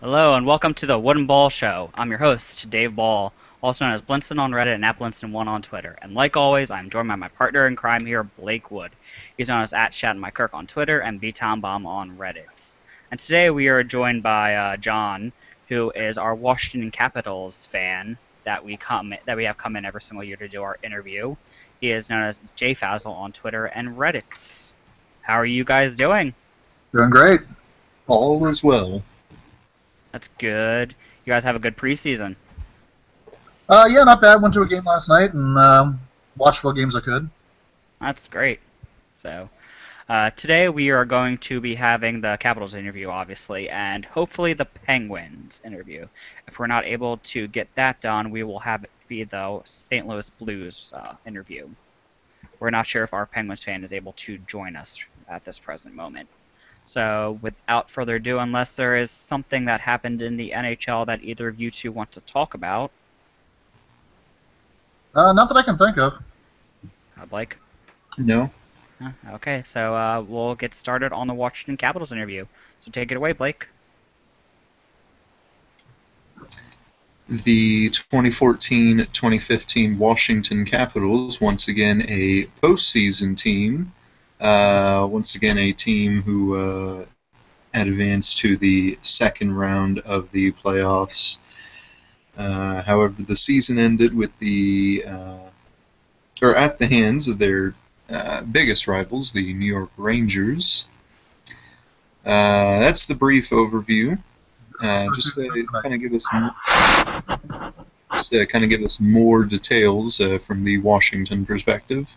Hello and welcome to the Wooden Ball Show. I'm your host, Dave Ball, also known as Blinston on Reddit and @Blinston1 on Twitter. And like always, I'm joined by my partner in crime here, Blake Wood. He's known as @ShattonMyKirk on Twitter and BTownBomb on Reddit. And today we are joined by John, who is our Washington Capitals fan that we have come in every single year to do our interview. He is known as JFazzle on Twitter and Reddit. How are you guys doing? Doing great. All is well. That's good. You guys have a good preseason. Yeah, not bad. Went to a game last night and watched what games I could. That's great. So, today we are going to be having the Capitals interview, obviously, and hopefully the Penguins interview. If we're not able to get that done, we will have it be the St. Louis Blues interview. We're not sure if our Penguins fan is able to join us at this present moment. So, without further ado, unless there is something that happened in the NHL that either of you two want to talk about, Not that I can think of. Blake? No. Okay, so we'll get started on the Washington Capitals interview. So take it away, Blake. The 2014-2015 Washington Capitals, once again a postseason team. Once again a team who advanced to the second round of the playoffs. However, the season ended with at the hands of their biggest rivals, the New York Rangers. That's the brief overview. Just to kind of give us more details from the Washington perspective.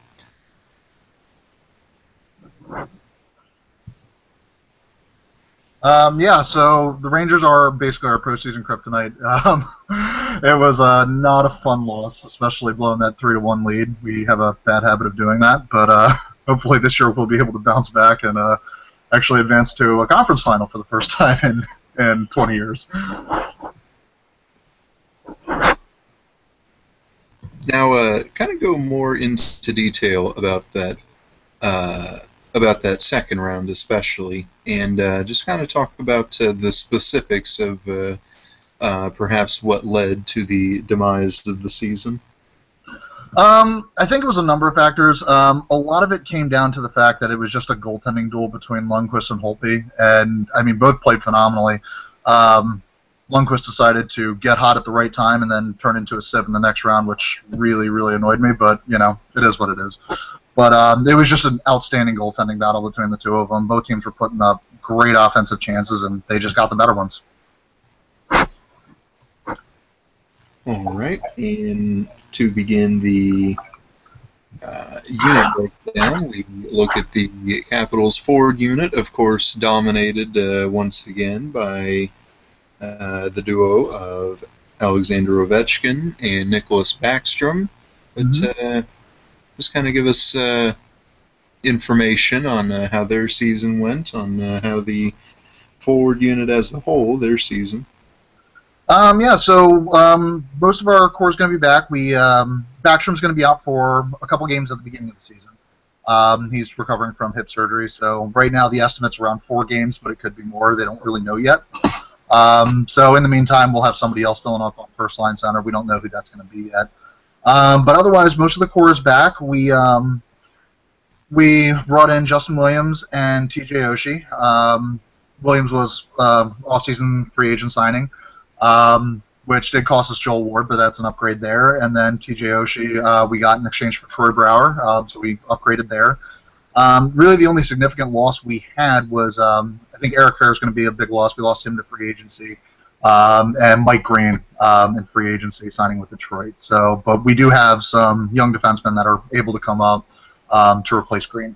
Yeah, so the Rangers are basically our postseason kryptonite. It was not a fun loss, especially blowing that 3-1 lead. We have a bad habit of doing that, but hopefully this year we'll be able to bounce back and actually advance to a conference final for the first time in 20 years. Now, kind of go more into detail about that second round, especially, and just kind of talk about the specifics of perhaps what led to the demise of the season. I think it was a number of factors. A lot of it came down to the fact that it was just a goaltending duel between Lundqvist and Holtby, and I mean both played phenomenally. Lundqvist decided to get hot at the right time and then turn into a sieve in the next round, which really, really annoyed me. But you know, it is what it is. But it was just an outstanding goaltending battle between the two of them. Both teams were putting up great offensive chances, and they just got the better ones. All right, and to begin the unit breakdown, we look at the Capitals forward unit, of course, dominated once again by the duo of Alexander Ovechkin and Nicholas Backstrom. But just kind of give us information on how their season went, on how the forward unit as a whole, their season. Yeah, so most of our core is going to be back. Backstrom's going to be out for a couple games at the beginning of the season. He's recovering from hip surgery, so right now the estimate's around 4 games, but it could be more. They don't really know yet. So in the meantime, we'll have somebody else filling up on first line center. We don't know who that's going to be yet. But otherwise, most of the core is back. We brought in Justin Williams and TJ Oshie. Williams was off-season free agent signing, which did cost us Joel Ward, but that's an upgrade there. And then TJ Oshie we got in exchange for Troy Brouwer, so we upgraded there. Really, the only significant loss we had was I think Eric Fair is going to be a big loss. We lost him to free agency, and Mike Green in free agency signing with Detroit. So, but we do have some young defensemen that are able to come up to replace Green.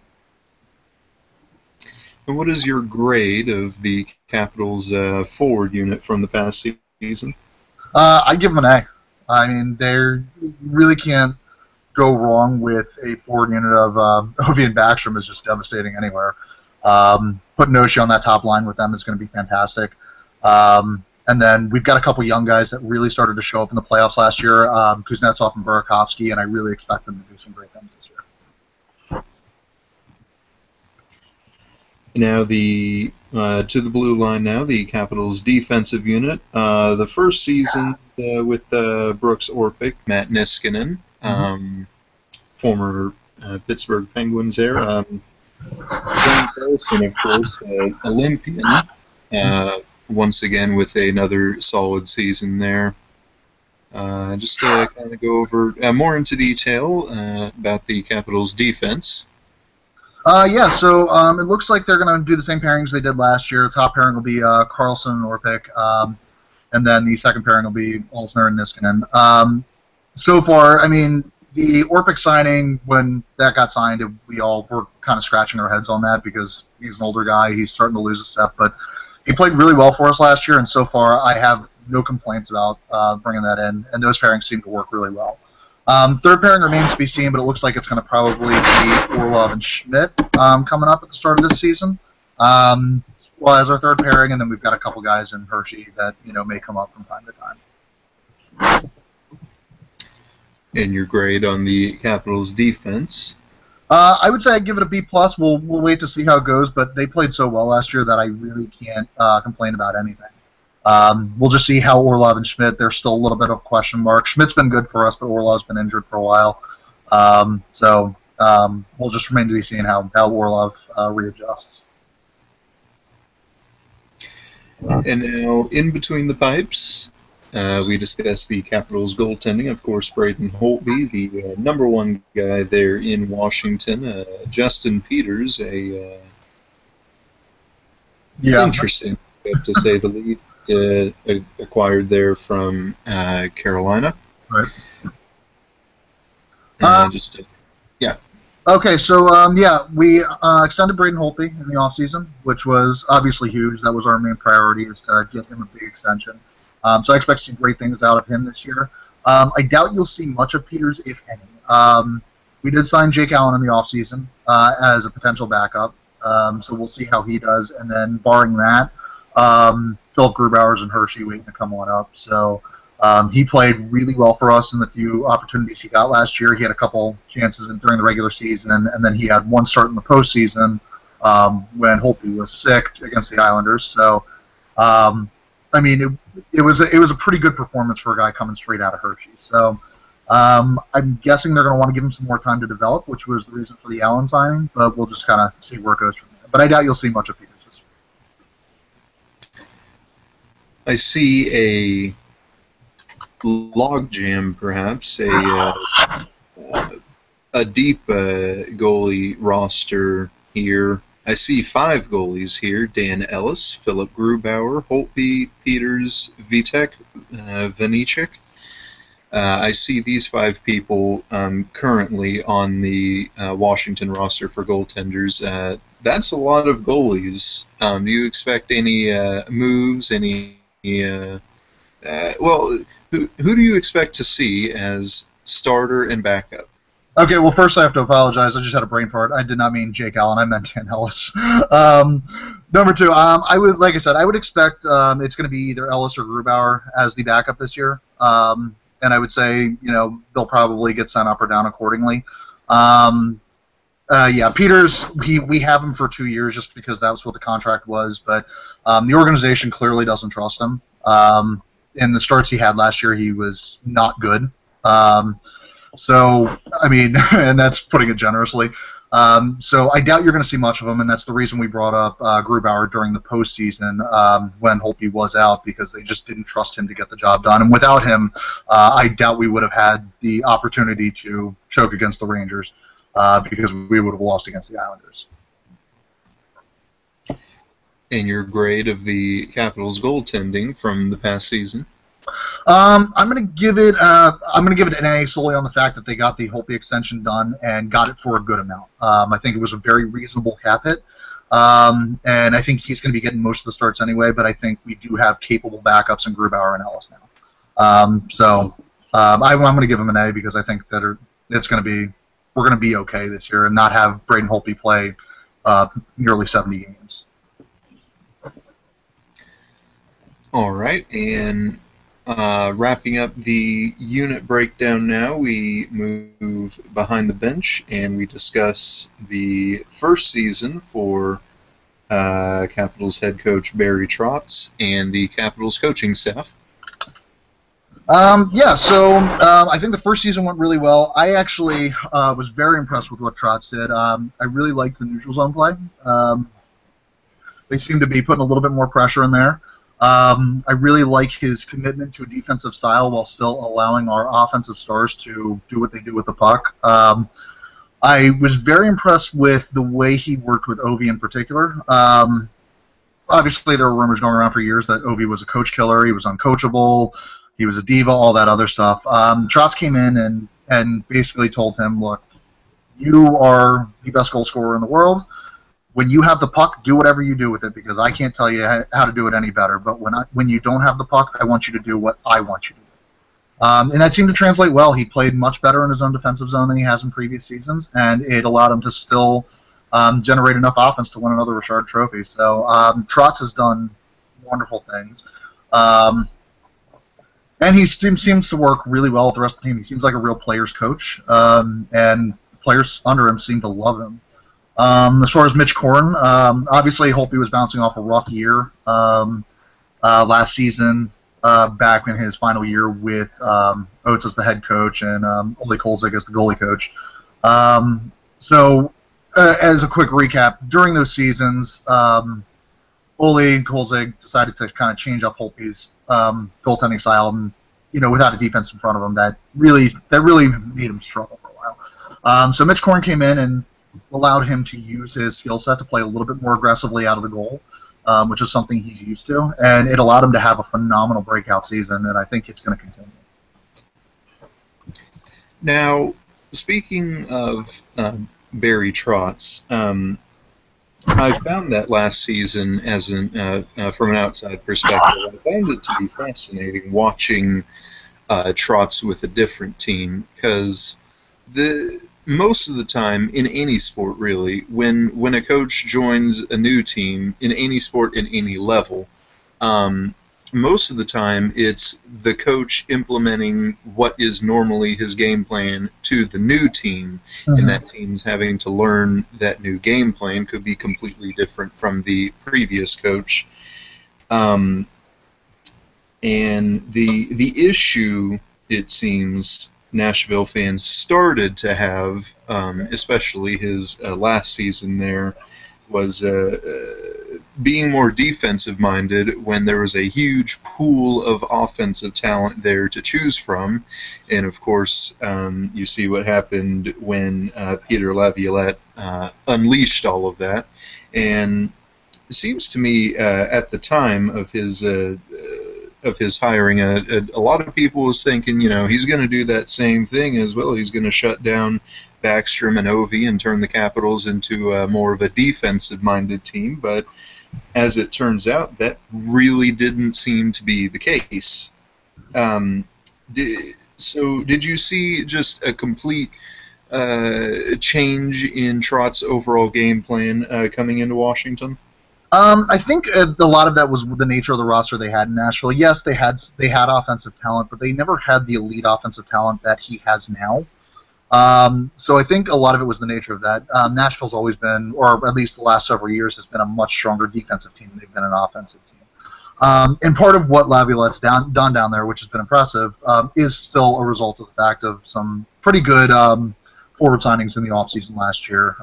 And what is your grade of the Capitals forward unit from the past season? I'd give them an A. I mean, you really can't go wrong with a forward unit of Ovi and Backstrom is just devastating anywhere. Putting Oshie on that top line with them is going to be fantastic. And then we've got a couple young guys that really started to show up in the playoffs last year, Kuznetsov and Burakovsky, and I really expect them to do some great things this year. Now to the blue line now, the Capitals defensive unit. The first season with Brooks Orpik, Matt Niskanen, former Pittsburgh Penguins there. John Carlson, of course, Olympian, once again with another solid season there. Just to kind of go over more into detail about the Capitals defense. Yeah, so it looks like they're going to do the same pairings they did last year. The top pairing will be Carlson and Orpik, and then the second pairing will be Olsner and Niskanen. So far, I mean, the Orpik signing, when that got signed, we all were kind of scratching our heads on that because he's an older guy. He's starting to lose a step, but he played really well for us last year, and so far I have no complaints about bringing that in, and those pairings seem to work really well. Third pairing remains to be seen, but it looks like it's going to probably be Orlov and Schmidt coming up at the start of this season. Well, as our third pairing, and then we've got a couple guys in Hershey that may come up from time to time. And your grade on the Capitals defense? I would say I'd give it a B+. We'll wait to see how it goes, but they played so well last year that I really can't complain about anything. We'll just see how Orlov and Schmidt, there's still a little bit of a question mark. Schmidt's been good for us, but Orlov's been injured for a while. So we'll just remain to be seen how Orlov readjusts. And now, in between the pipes, we discussed the Capitals goaltending. Of course, Braden Holtby, the #1 guy there in Washington. Justin Peters, interesting, to say the least, acquired there from Carolina. Right. Yeah. Okay, so we extended Braden Holtby in the offseason, which was obviously huge. That was our main priority, is to get him a big extension. So I expect to see great things out of him this year. I doubt you'll see much of Peters, if any. We did sign Jake Allen in the offseason as a potential backup, so we'll see how he does. And then, barring that, Philip Grubauer's in Hershey waiting to come on up. So he played really well for us in the few opportunities he got last year. He had a couple chances during the regular season, and then he had one start in the postseason when Holtby was sick against the Islanders. So, I mean, it was a pretty good performance for a guy coming straight out of Hershey. So I'm guessing they're going to want to give him some more time to develop, which was the reason for the Allen signing. But we'll just kind of see where it goes from there. But I doubt you'll see much of Peters this year. I see a logjam, perhaps, a deep goalie roster here. I see 5 goalies here: Dan Ellis, Philip Grubauer, Holtby, Peters, Vitek, Vanecek. I see these 5 people currently on the Washington roster for goaltenders. That's a lot of goalies. Do you expect any moves, any... well, who do you expect to see as starter and backup? Okay, well, first I have to apologize. I just had a brain fart. I did not mean Jake Allen. I meant Dan Ellis. Number 2, I would expect it's going to be either Ellis or Grubauer as the backup this year. And I would say, they'll probably get sent up or down accordingly. Peters, we have him for 2 years just because that was what the contract was. But the organization clearly doesn't trust him. In the starts he had last year, he was not good. So, I mean, and that's putting it generously. So I doubt you're going to see much of him, and that's the reason we brought up Grubauer during the postseason when Holtby was out, because they just didn't trust him to get the job done. And without him, I doubt we would have had the opportunity to choke against the Rangers because we would have lost against the Islanders. And your grade of the Capitals goaltending from the past season? I'm going to give it an A solely on the fact that they got the Holtby extension done and got it for a good amount. I think it was a very reasonable cap hit, and I think he's going to be getting most of the starts anyway. But I think we do have capable backups in Grubauer and Ellis now. I'm going to give him an A because I think that we're going to be okay this year and not have Braden Holtby play nearly 70 games. All right, and wrapping up the unit breakdown now, we move behind the bench and we discuss the first season for Capitals head coach Barry Trotz, and the Capitals coaching staff. I think the first season went really well. I actually was very impressed with what Trotz did. I really liked the neutral zone play. They seem to be putting a little bit more pressure in there. I really like his commitment to a defensive style while still allowing our offensive stars to do what they do with the puck. I was very impressed with the way he worked with Ovi in particular. Obviously, there were rumors going around for years that Ovi was a coach killer. He was uncoachable. He was a diva, all that other stuff. Trotz came in and basically told him, look, you are the best goal scorer in the world. When you have the puck, do whatever you do with it, because I can't tell you how to do it any better. But when you don't have the puck, I want you to do what I want you to do. And that seemed to translate well. He played much better in his own defensive zone than he has in previous seasons, and it allowed him to still generate enough offense to win another Richard Trophy. So Trotz has done wonderful things. And he seems to work really well with the rest of the team. He seems like a real player's coach, and players under him seem to love him. As far as Mitch Korn, obviously Holtby was bouncing off a rough year last season, back in his final year with Oates as the head coach and Ole Kolzig as the goalie coach. As a quick recap, during those seasons, Ole and Kolzig decided to kind of change up Holtby's goaltending style, and without a defense in front of him, that really made him struggle for a while. So Mitch Korn came in and allowed him to use his skill set to play a little bit more aggressively out of the goal, which is something he's used to, and it allowed him to have a phenomenal breakout season, and I think it's going to continue. Now, speaking of Barry Trotz, I found that last season, from an outside perspective, I found it to be fascinating watching Trotz with a different team, because most of the time in any sport, really, when a coach joins a new team in any sport in any level, most of the time it's the coach implementing what is normally his game plan to the new team, and that team's having to learn that new game plan could be completely different from the previous coach. And the issue, it seems, Nashville fans started to have, especially his last season there, was being more defensive-minded when there was a huge pool of offensive talent there to choose from. And, of course, you see what happened when Peter Laviolette unleashed all of that. And it seems to me at the time of his hiring, a lot of people was thinking, he's going to do that same thing as well. He's going to shut down Backstrom and Ovi and turn the Capitals into more of a defensive-minded team. But as it turns out, that really didn't seem to be the case. Did you see just a complete change in Trotz's overall game plan coming into Washington? I think a lot of that was the nature of the roster they had in Nashville. Yes, they had offensive talent, but they never had the elite offensive talent that he has now. So I think a lot of it was the nature of that. Nashville's always been, or at least the last several years, has been a much stronger defensive team than they've been an offensive team. And part of what Laviolette's done down there, which has been impressive, is still a result of the fact of some pretty good forward signings in the offseason last year,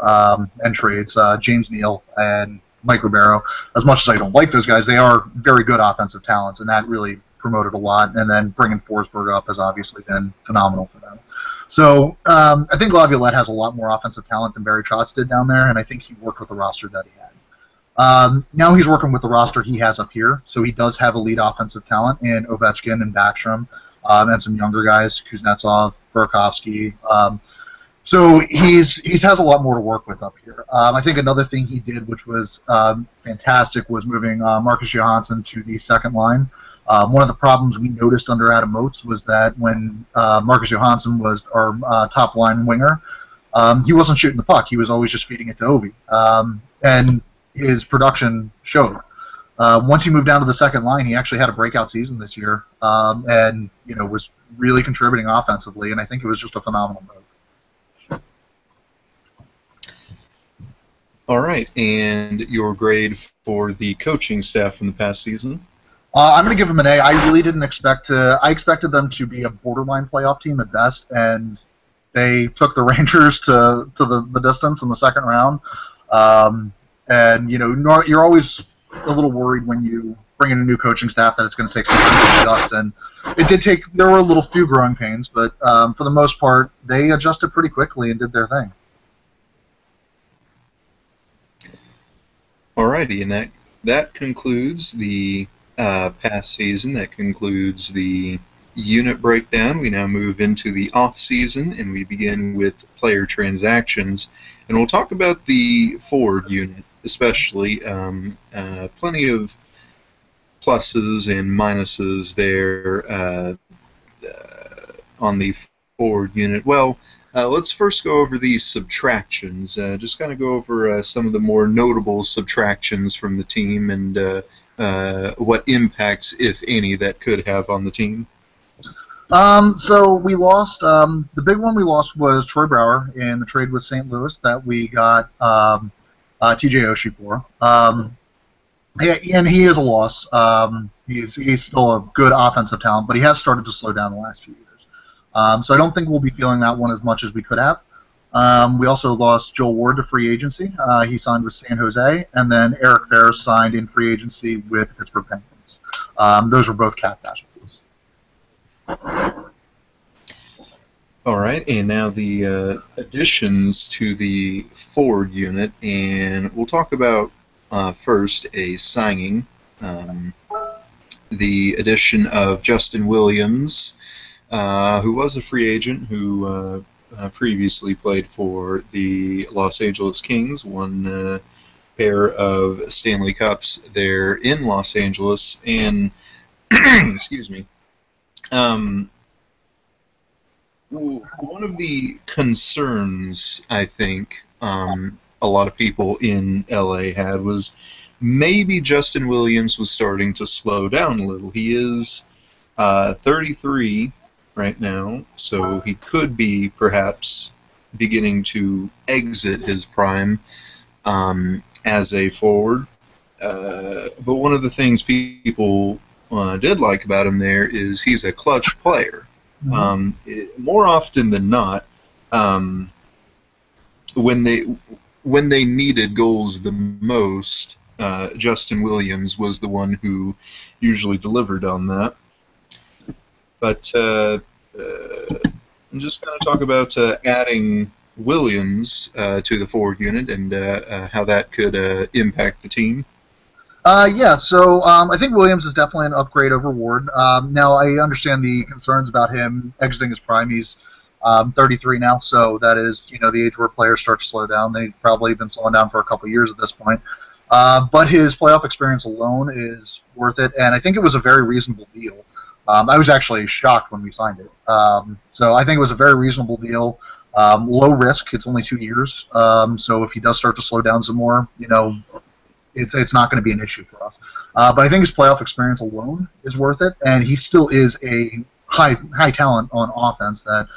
and trades. James Neal and Mike Ribeiro. As much as I don't like those guys, they are very good offensive talents, and that really promoted a lot. And then bringing Forsberg up has obviously been phenomenal for them. So I think Laviolette has a lot more offensive talent than Barry Trotz did down there, and I think he worked with the roster that he had. Now he's working with the roster he has up here, so he does have elite offensive talent in Ovechkin and Backstrom, and some younger guys, Kuznetsov, Burakovsky. So he has a lot more to work with up here. I think another thing he did, which was fantastic, was moving Marcus Johansson to the second line. One of the problems we noticed under Adam Oates was that when Marcus Johansson was our top line winger, he wasn't shooting the puck. He was always just feeding it to Ovi. And his production showed. Once he moved down to the second line, he actually had a breakout season this year, and was really contributing offensively. And I think it was just a phenomenal move. All right, and your grade for the coaching staff from the past season? I'm going to give them an A. I really didn't expect to. I expected them to be a borderline playoff team at best, and they took the Rangers to the distance in the second round. And you're always a little worried when you bring in a new coaching staff that it's going to take some time to adjust. And it did take. There were a few growing pains, but for the most part, they adjusted pretty quickly and did their thing. Alrighty, and that concludes the past season. That concludes the unit breakdown. We now move into the off-season, and we begin with player transactions. And we'll talk about the forward unit, especially. Plenty of pluses and minuses there on the forward unit. Well, let's first go over the subtractions. Just kind of go over some of the more notable subtractions from the team and what impacts, if any, that could have on the team. So we lost. The big one we lost was Troy Brouwer in the trade with St. Louis that we got TJ Oshie for. And he is a loss. He's still a good offensive talent, but he has started to slow down the last few years. So I don't think we'll be feeling that one as much as we could have. We also lost Joel Ward to free agency. He signed with San Jose, and then Eric Ferris signed in free agency with the Pittsburgh Penguins. Those were both cap casualties. All right, and now the additions to the forward unit, and we'll talk about first a signing, the addition of Justin Williams, who was a free agent, who previously played for the Los Angeles Kings, won pair of Stanley Cups there in Los Angeles, and excuse me. One of the concerns, I think, a lot of people in LA had was maybe Justin Williams was starting to slow down a little. He is 33 right now, so he could be perhaps beginning to exit his prime as a forward. But one of the things people did like about him there is he's a clutch player. More often than not, when they needed goals the most, Justin Williams was the one who usually delivered on that. But I'm just going to talk about adding Williams to the forward unit and how that could impact the team. So I think Williams is definitely an upgrade over Ward. Now, I understand the concerns about him exiting his prime. He's 33 now, so that is, the age where players start to slow down. They've probably been slowing down for a couple of years at this point. But his playoff experience alone is worth it, and I think it was a very reasonable deal. I was actually shocked when we signed it. So I think it was a very reasonable deal. Low risk. It's only 2 years. So if he does start to slow down some more, it's not going to be an issue for us. But I think his playoff experience alone is worth it, and he still is a high talent on offense that,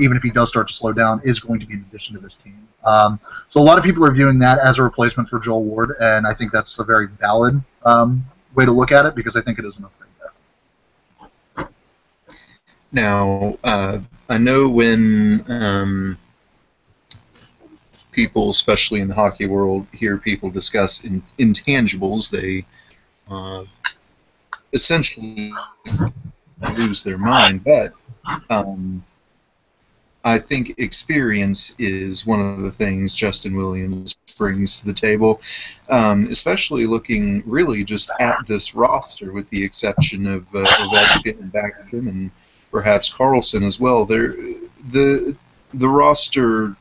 even if he does start to slow down, is going to be an addition to this team. So a lot of people are viewing that as a replacement for Joel Ward, and I think that's a very valid way to look at it because I think it is an upgrade there. Now, I know when people, especially in the hockey world, hear people discuss intangibles, they essentially lose their mind. But I think experience is one of the things Justin Williams brings to the table, especially looking really just at this roster, with the exception of Ovechkin and Backstrom and perhaps Carlson as well. The roster.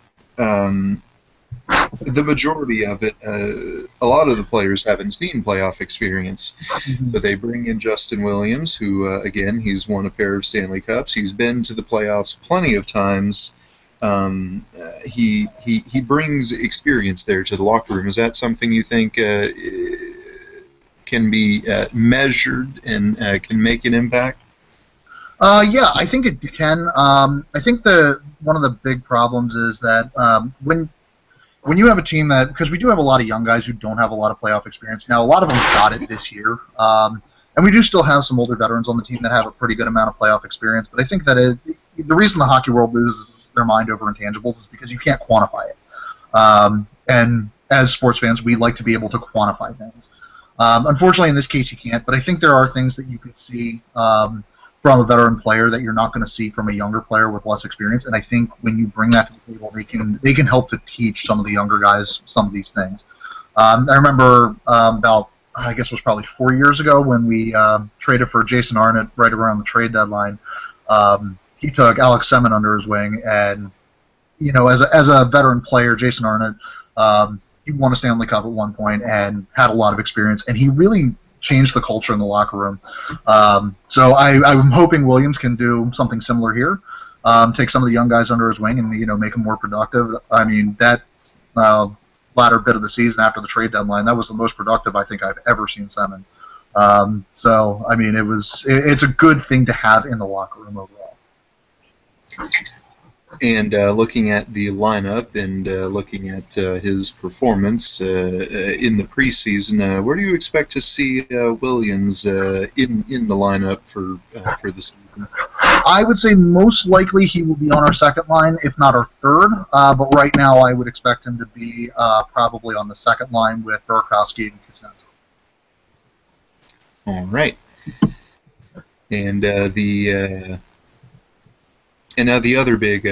The majority of it, a lot of the players haven't seen playoff experience, but they bring in Justin Williams, who, again, he's won a pair of Stanley Cups. He's been to the playoffs plenty of times. He brings experience there to the locker room. Is that something you think can be measured and can make an impact? Yeah, I think it can. I think one of the big problems is that when when you have a team that, because we do have a lot of young guys who don't have a lot of playoff experience. Now, a lot of them got it this year, and we do still have some older veterans on the team that have a pretty good amount of playoff experience. But I think that the reason the hockey world loses their mind over intangibles is because you can't quantify it. And as sports fans, we like to be able to quantify things. Unfortunately, in this case, you can't. But I think there are things that you can see from a veteran player that you're not going to see from a younger player with less experience. And I think when you bring that to the table, they can help to teach some of the younger guys some of these things. I remember about, I guess it was probably 4 years ago when we traded for Jason Arnott right around the trade deadline. He took Alex Semin under his wing, and as a veteran player, Jason Arnott, he won a Stanley Cup at one point and had a lot of experience, and he really changed the culture in the locker room. So I'm hoping Williams can do something similar here, take some of the young guys under his wing and make them more productive. I mean, that latter bit of the season after the trade deadline, that was the most productive I think I've ever seen Semin. So I mean, it's a good thing to have in the locker room overall. And looking at the lineup and looking at his performance in the preseason, where do you expect to see Williams in the lineup for the season? I would say most likely he will be on our second line, if not our third. But right now, I would expect him to be probably on the second line with Burakovsky and Kuznetsov. All right. And now the other big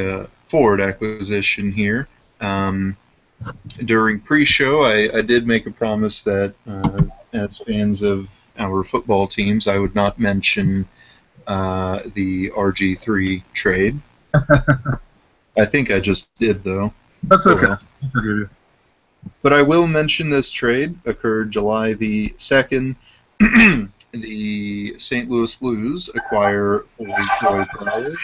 forward acquisition here. During pre-show, I did make a promise that as fans of our football teams, I would not mention the RG3 trade. I think I just did, though. That's okay. Well. I forgive you. But I will mention this trade occurred July the 2nd. The St. Louis Blues acquire Troy Bauer,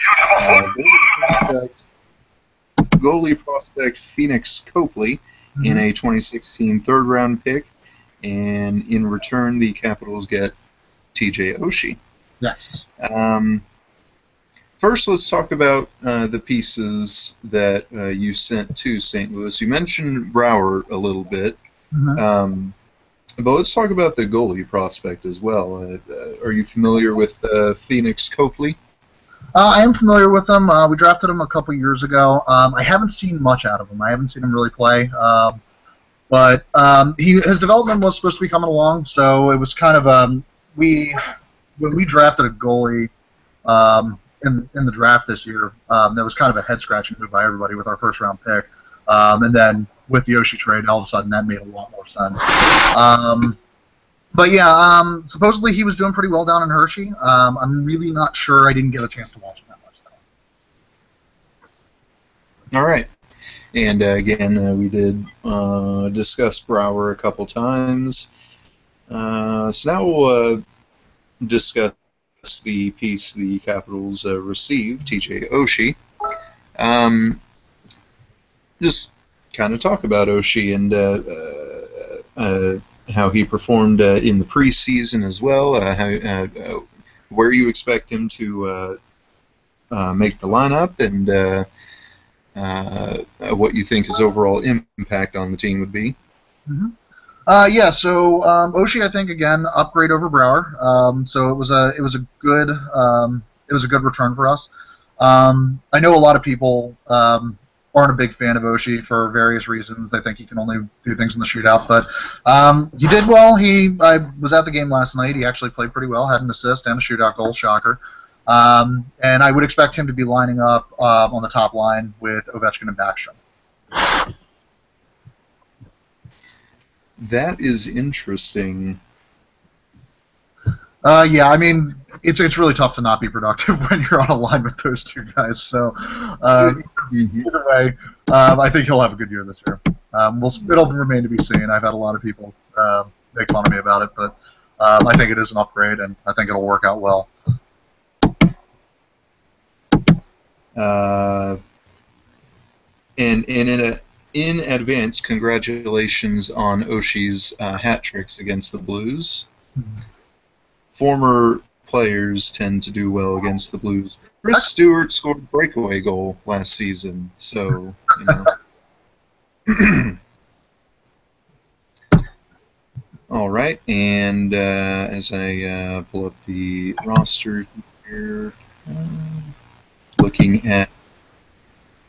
goalie prospect Phoenix Copley in a 2016 third-round pick, and in return, the Capitals get TJ Oshie. Yes. First, let's talk about the pieces that you sent to St. Louis. You mentioned Brouwer a little bit. Mm-hmm. But let's talk about the goalie prospect as well. Are you familiar with Phoenix Copley? I am familiar with him. We drafted him a couple years ago. I haven't seen much out of him. I haven't seen him really play. But his development was supposed to be coming along, so it was kind of when we drafted a goalie in the draft this year, that was kind of a head-scratching move by everybody with our first-round pick. And then with the Oshie trade, all of a sudden that made a lot more sense. But yeah, supposedly he was doing pretty well down in Hershey. I'm really not sure. I didn't get a chance to watch him that much, though. All right. And again, we did discuss Brouwer a couple times. So now we'll discuss the piece the Capitals received, TJ Oshie. Just kind of talk about Oshie and how he performed in the preseason as well, where you expect him to make the lineup, and what you think his overall impact on the team would be. Mm-hmm. Yeah, so Oshie, I think again upgrade over Brouwer. So it was a good return for us. I know a lot of people aren't a big fan of Oshie for various reasons. They think he can only do things in the shootout, but he did well. I was at the game last night. He actually played pretty well, had an assist and a shootout goal, shocker. And I would expect him to be lining up on the top line with Ovechkin and Backstrom. That is interesting. Yeah, I mean, it's really tough to not be productive when you're on a line with those two guys. So either way, I think he'll have a good year this year. It'll remain to be seen. I've had a lot of people make fun of me about it, but I think it is an upgrade, and I think it'll work out well. And in advance, congratulations on Oshie's hat tricks against the Blues. Former players tend to do well against the Blues. Chris Stewart scored a breakaway goal last season, so you know. All right, and as I pull up the roster here, looking at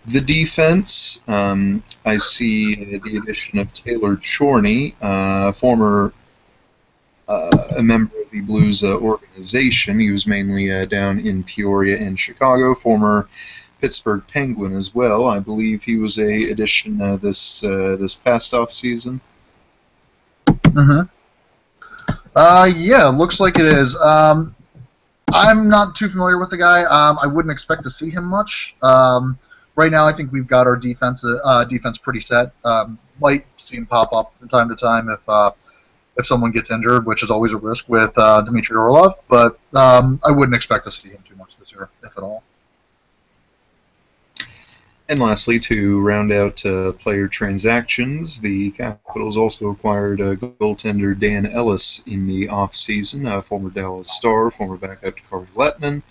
the defense, I see the addition of Taylor Chorney, former a member of the Blues organization. He was mainly down in Peoria and Chicago, former Pittsburgh Penguin as well. I believe he was a addition this past off season. Mm-hmm. Yeah, looks like it is. I'm not too familiar with the guy. I wouldn't expect to see him much. Right now, I think we've got our defense pretty set. Might see him pop up from time to time if someone gets injured, which is always a risk with Dmitry Orlov. But I wouldn't expect to see him too much this year, if at all. And lastly, to round out player transactions, the Capitals also acquired goaltender Dan Ellis in the offseason, former Dallas Star, former backup to Kari Lettinen,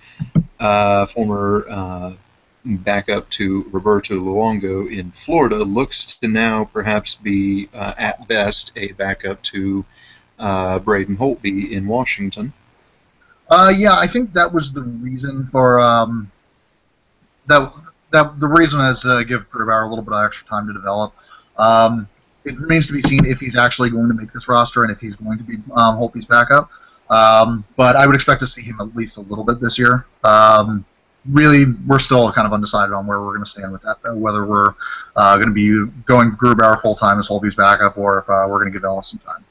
former backup to Roberto Luongo in Florida, looks to now perhaps be, at best, a backup to Braden Holtby in Washington. Yeah, I think that was the reason for the reason is to give Grubauer a little bit of extra time to develop. It remains to be seen if he's actually going to make this roster and if he's going to be Holtby's backup. But I would expect to see him at least a little bit this year. Really, we're still kind of undecided on where we're going to stand with that, though, whether we're going to be going Grubauer full-time as Holtby's backup or if we're going to give Ellis some time.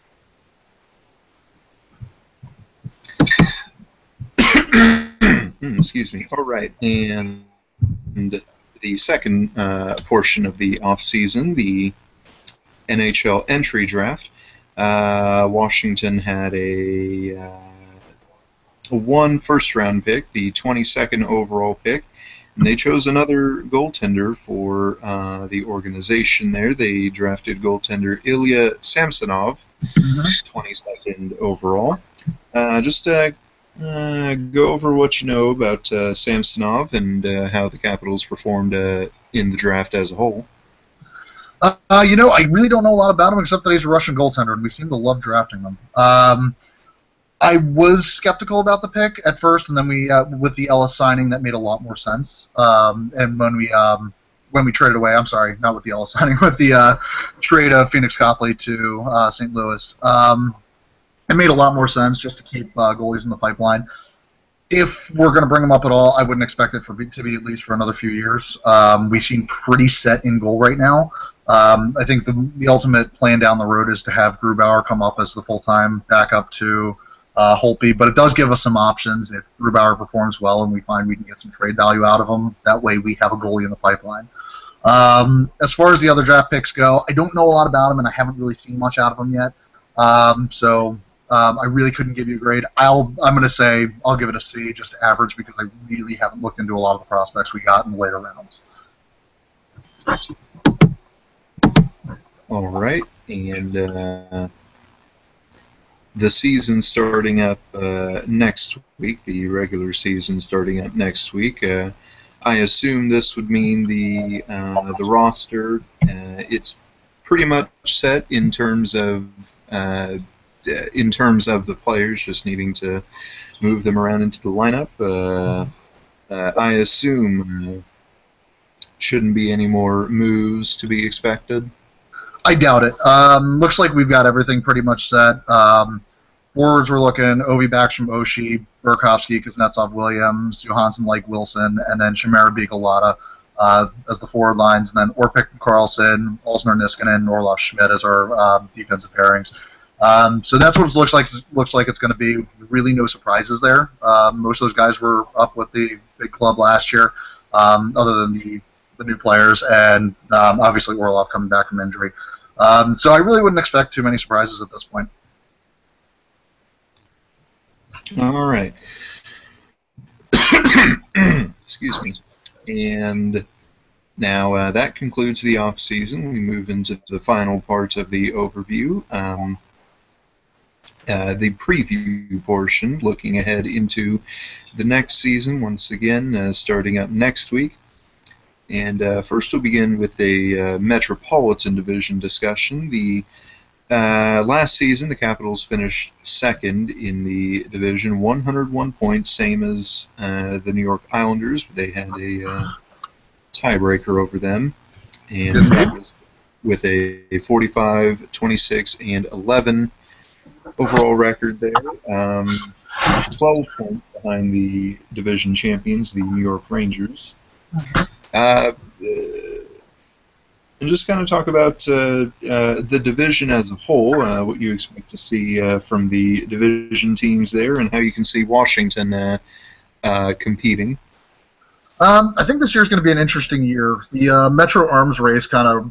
Excuse me. All right, and the second portion of the offseason, the NHL entry draft. Washington had a one first-round pick, the 22nd overall pick, and they chose another goaltender for the organization there. They drafted goaltender Ilya Samsonov, 22nd overall. Just go over what you know about Samsonov and how the Capitals performed in the draft as a whole. I really don't know a lot about him except that he's a Russian goaltender, and we seem to love drafting them. I was skeptical about the pick at first, and then with the Ellis signing, that made a lot more sense. And when we traded away, I'm sorry, not with the Ellis signing, with the trade of Phoenix Copley to St. Louis, it made a lot more sense just to keep goalies in the pipeline. If we're going to bring them up at all, I wouldn't expect it to be at least for another few years. We seem pretty set in goal right now. I think the ultimate plan down the road is to have Grubauer come up as the full-time backup to Holtby, but it does give us some options if Grubauer performs well and we find we can get some trade value out of him. That way we have a goalie in the pipeline. As far as the other draft picks go, I don't know a lot about them, and I haven't really seen much out of them yet. I really couldn't give you a grade. I'm going to say I'll give it a C, just average, because I really haven't looked into a lot of the prospects we got in the later rounds. All right, and the season starting up next week, the regular season starting up next week. I assume this would mean the roster. It's pretty much set in terms of the players, just needing to move them around into the lineup. I assume shouldn't be any more moves to be expected. I doubt it. Looks like we've got everything pretty much set. Forwards we're looking Ovi Backstrom, Oshie, Burakovsky, Kuznetsov, Williams, Johansson, Lake, Wilson, and then Chimera, Beagle, as the forward lines, and then Orpik, Karlsson, Olsner, Niskanen, Orlov, Schmidt as our defensive pairings. So that's what it looks like it's going to be. Really no surprises there. Most of those guys were up with the big club last year, other than the new players, and obviously Orlov coming back from injury. So I really wouldn't expect too many surprises at this point. All right. Excuse me. And now that concludes the off season. We move into the final part of the overview. The preview portion, looking ahead into the next season, once again, starting up next week. And first we'll begin with a Metropolitan Division discussion. The Last season, the Capitals finished second in the division, 101 points, same as the New York Islanders. They had a tiebreaker over them, and that was with a 45, 26, and 11 overall record there. 12 points behind the division champions, the New York Rangers. And just kind of talk about the division as a whole, what you expect to see from the division teams there, and how you can see Washington competing. I think this year's going to be an interesting year. The Metro Arms race kind of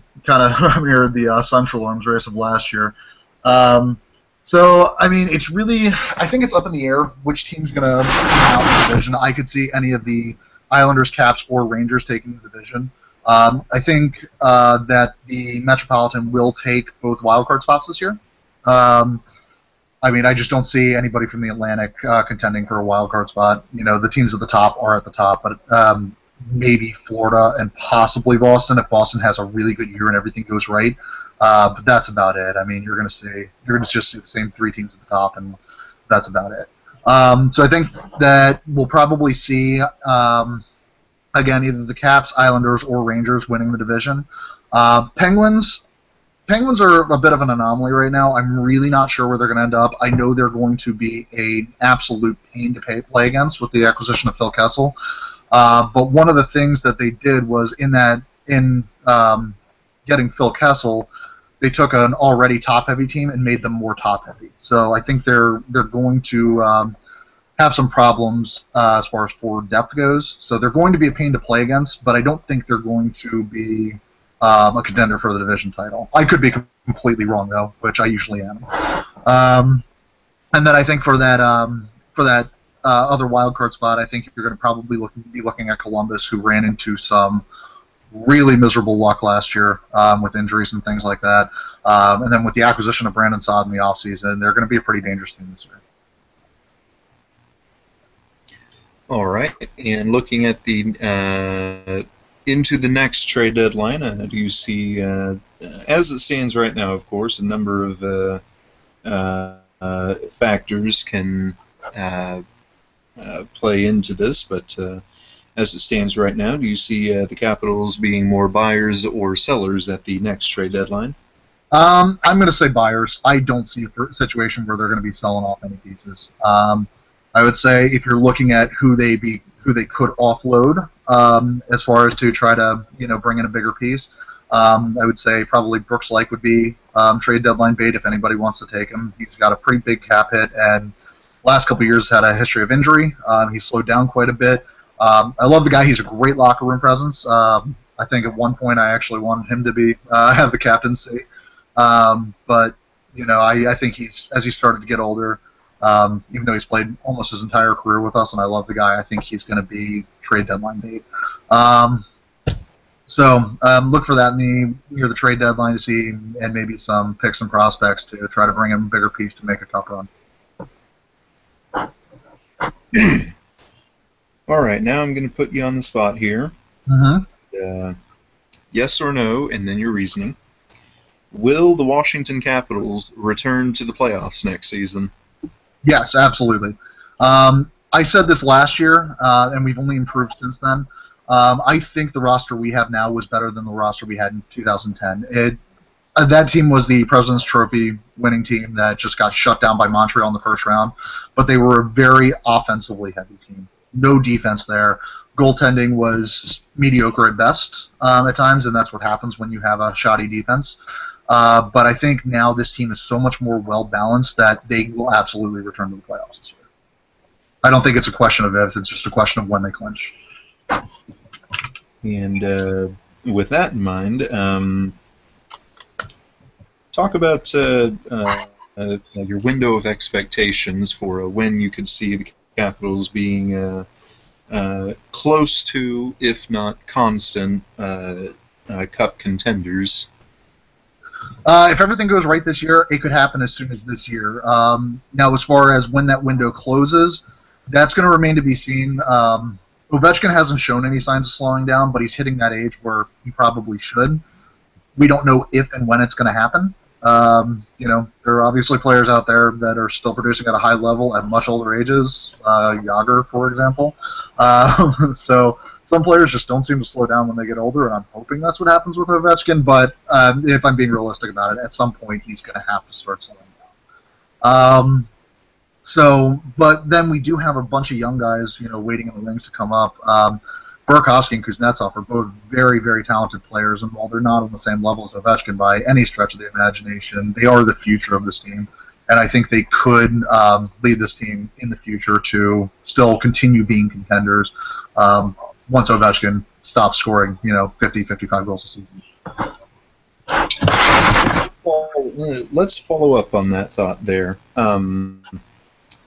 mirrored the Central Arms race of last year. So, I mean, it's really, I think it's up in the air which team's going to come out in the division. I could see any of the Islanders, Caps, or Rangers taking the division. I think that the Metropolitan will take both wildcard spots this year. I mean, I just don't see anybody from the Atlantic contending for a wildcard spot. You know, the teams at the top are at the top, but maybe Florida and possibly Boston if Boston has a really good year and everything goes right. But that's about it. I mean, you're going to just see the same three teams at the top, and that's about it. So I think that we'll probably see. Again, either the Caps, Islanders, or Rangers winning the division. Penguins are a bit of an anomaly right now. I'm really not sure where they're going to end up. I know they're going to be an absolute pain to play against with the acquisition of Phil Kessel. But one of the things that they did was in getting Phil Kessel, they took an already top-heavy team and made them more top-heavy. So I think they're going to have some problems as far as forward depth goes. So they're going to be a pain to play against, but I don't think they're going to be a contender for the division title. I could be completely wrong, though, which I usually am. And then I think for that other wild card spot, I think you're going to probably be looking at Columbus, who ran into some really miserable luck last year with injuries and things like that. And then with the acquisition of Brandon Saad in the offseason, they're going to be a pretty dangerous team this year. All right, and looking at the into the next trade deadline, do you see, as it stands right now, of course, a number of factors can play into this, but as it stands right now, do you see the Capitals being more buyers or sellers at the next trade deadline? I'm going to say buyers. I don't see a situation where they're going to be selling off any pieces. I would say if you're looking at who they could offload as far as to try to bring in a bigger piece, I would say probably Brooks Lake would be trade deadline bait if anybody wants to take him. He's got a pretty big cap hit and last couple of years had a history of injury. He's slowed down quite a bit. I love the guy. He's a great locker room presence. I think at one point I actually wanted him to be have the captaincy, but I think as he started to get older. Even though he's played almost his entire career with us, and I love the guy, I think he's going to be trade deadline bait. So look for that near the trade deadline to see, and maybe some picks and prospects to try to bring in a bigger piece to make a cup run. All right, now I'm going to put you on the spot here. Mm-hmm. Yes or no, and then your reasoning. Will the Washington Capitals return to the playoffs next season? Yes, absolutely. I said this last year, and we've only improved since then. I think the roster we have now was better than the roster we had in 2010. That team was the President's Trophy winning team that just got shut down by Montreal in the first round, but they were a very offensively heavy team. No defense there. Goaltending was mediocre at best at times, and that's what happens when you have a shoddy defense. But I think now this team is so much more well-balanced that they will absolutely return to the playoffs this year. I don't think it's a question of if, it's just a question of when they clinch. And with that in mind, talk about your window of expectations for when you could see the Capitals being close to, if not constant, Cup contenders. If everything goes right this year, it could happen as soon as this year. Now, as far as when that window closes, that's going to remain to be seen. Ovechkin hasn't shown any signs of slowing down, but he's hitting that age where he probably should. We don't know if and when it's going to happen. There are obviously players out there that are still producing at a high level at much older ages. Yager, for example. So some players just don't seem to slow down when they get older, and I'm hoping that's what happens with Ovechkin. But if I'm being realistic about it, at some point he's going to have to start slowing down. But then we do have a bunch of young guys, waiting in the wings to come up. Burakovsky and Kuznetsov are both very, very talented players, and while they're not on the same level as Ovechkin by any stretch of the imagination, they are the future of this team. And I think they could lead this team in the future to still continue being contenders once Ovechkin stops scoring, 50, 55 goals a season. Well, let's follow up on that thought there.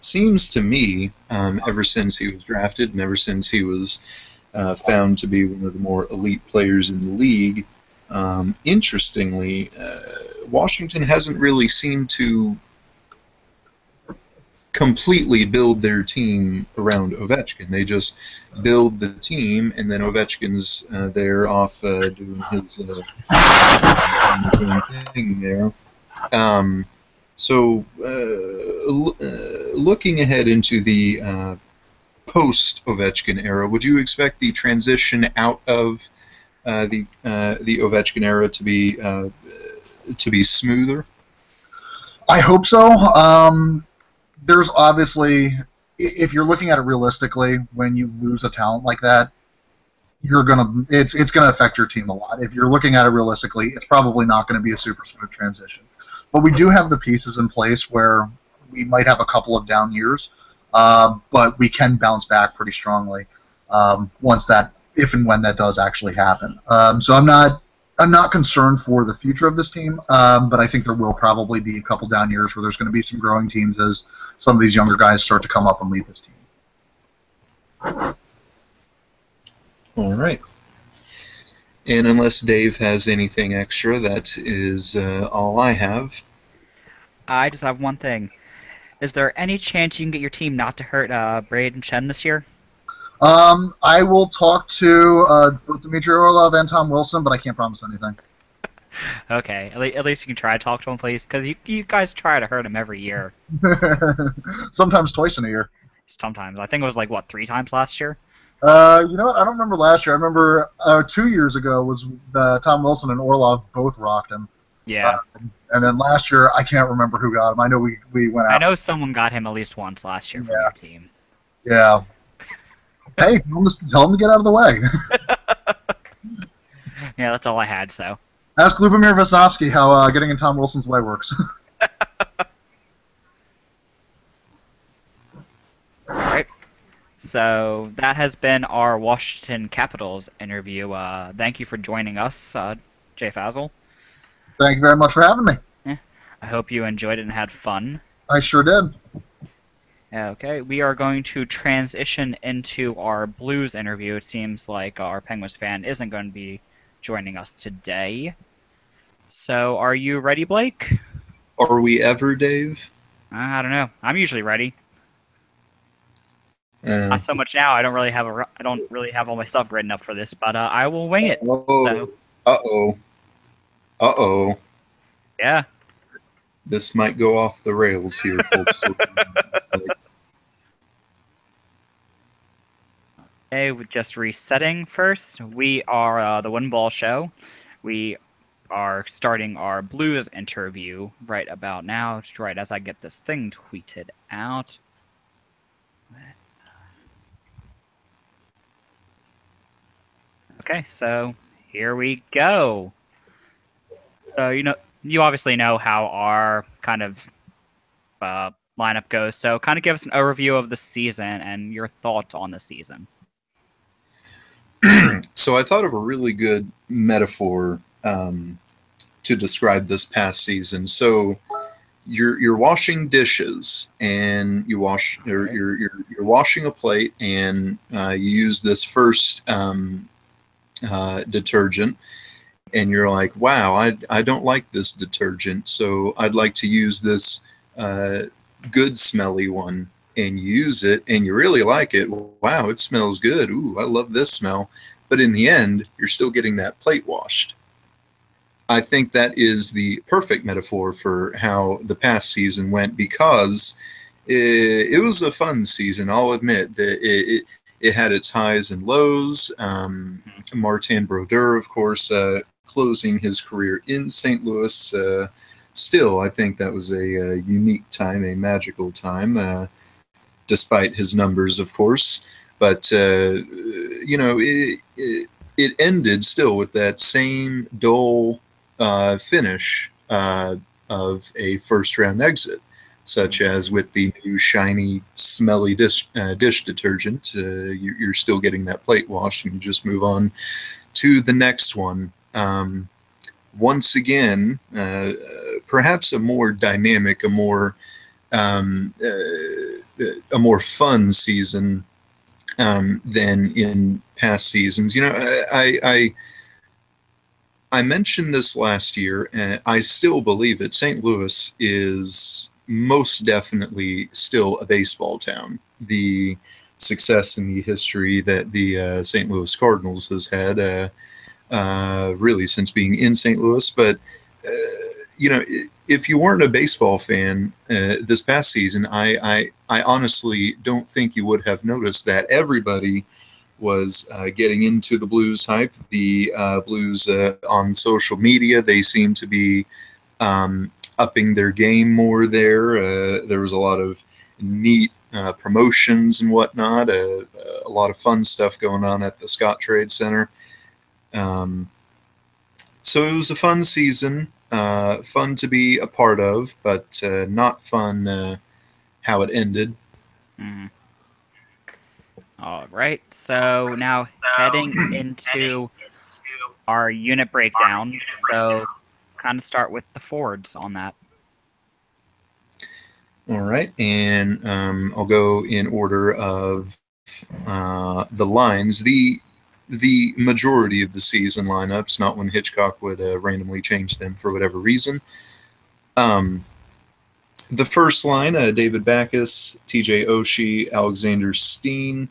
Seems to me, ever since he was drafted and ever since he was found to be one of the more elite players in the league, interestingly, Washington hasn't really seemed to completely build their team around Ovechkin. They just build the team, and then Ovechkin's there off doing his own thing there. Looking ahead into the post-Ovechkin era, would you expect the transition out of the Ovechkin era to be smoother? I hope so. There's obviously, if you're looking at it realistically, when you lose a talent like that, it's gonna affect your team a lot. If you're looking at it realistically, it's probably not going to be a super smooth transition. But we do have the pieces in place where we might have a couple of down years, but we can bounce back pretty strongly if and when that does actually happen. So I'm not concerned for the future of this team, but I think there will probably be a couple down years where there's going to be some growing teams as some of these younger guys start to come up and lead this team. All right. And unless Dave has anything extra, that is all I have. I just have one thing. Is there any chance you can get your team not to hurt Braden Chen this year? I will talk to both Dmitry Orlov and Tom Wilson, but I can't promise anything. Okay, at least you can try to talk to him, please, because you guys try to hurt him every year. Sometimes twice in a year. Sometimes. I think it was like, what, 3 times last year? You know what? I don't remember last year. I remember 2 years ago was Tom Wilson and Orlov both rocked him. Yeah. And then last year, I can't remember who got him. I know we went out. I know someone got him at least once last year from your team. Yeah. Hey, tell him to get out of the way. Yeah, that's all I had, so. Ask Lubomir Vasovsky how getting in Tom Wilson's way works. Alright. So, that has been our Washington Capitals interview. Thank you for joining us, Jay Fazel. Thank you very much for having me. Yeah. I hope you enjoyed it and had fun. I sure did. Okay, we are going to transition into our Blues interview. It seems like our Penguins fan isn't going to be joining us today. So, are you ready, Blake? Are we ever, Dave? I don't know. I'm usually ready. Not so much now. I don't really have all my stuff written up for this, but I will wing it. Uh-oh. Yeah. This might go off the rails here, folks. Okay, we're just resetting first. We are the One Ball Show. We are starting our Blues interview right about now, just right as I get this thing tweeted out. Okay, so here we go. So you obviously know how our kind of lineup goes. So kind of give us an overview of the season and your thoughts on the season. So I thought of a really good metaphor to describe this past season. So you're washing dishes, and you're washing a plate, and you use this first detergent, and you're like, wow, I don't like this detergent, so I'd like to use this good smelly one, and use it, and you really like it. Wow, it smells good. Ooh, I love this smell. But in the end, you're still getting that plate washed. I think that is the perfect metaphor for how the past season went, because it was a fun season. I'll admit that it had its highs and lows. Martin Brodeur, of course, closing his career in St. Louis. Still, I think that was a unique time, a magical time, despite his numbers, of course. But, it ended still with that same dull finish of a first-round exit, such as with the new shiny, smelly dish detergent. You're still getting that plate wash, and you just move on to the next one. Once again, perhaps a more dynamic, a more fun season than in past seasons. I mentioned this last year, and I still believe it. St. Louis is most definitely still a baseball town. The success and the history that the St. Louis Cardinals has had, really since being in St. Louis. But, if you weren't a baseball fan this past season, I honestly don't think you would have noticed that everybody was getting into the Blues hype. The Blues on social media, they seem to be upping their game more there. There was a lot of neat promotions and whatnot, a lot of fun stuff going on at the Scott Trade Center. So it was a fun season, fun to be a part of, but not fun how it ended. Mm-hmm. All right, so now heading into our unit breakdown. So kind of start with the forwards on that. All right, and I'll go in order of the lines. The majority of the season lineups, not when Hitchcock would randomly change them for whatever reason. The first line, David Backes, TJ Oshie, Alexander Steen.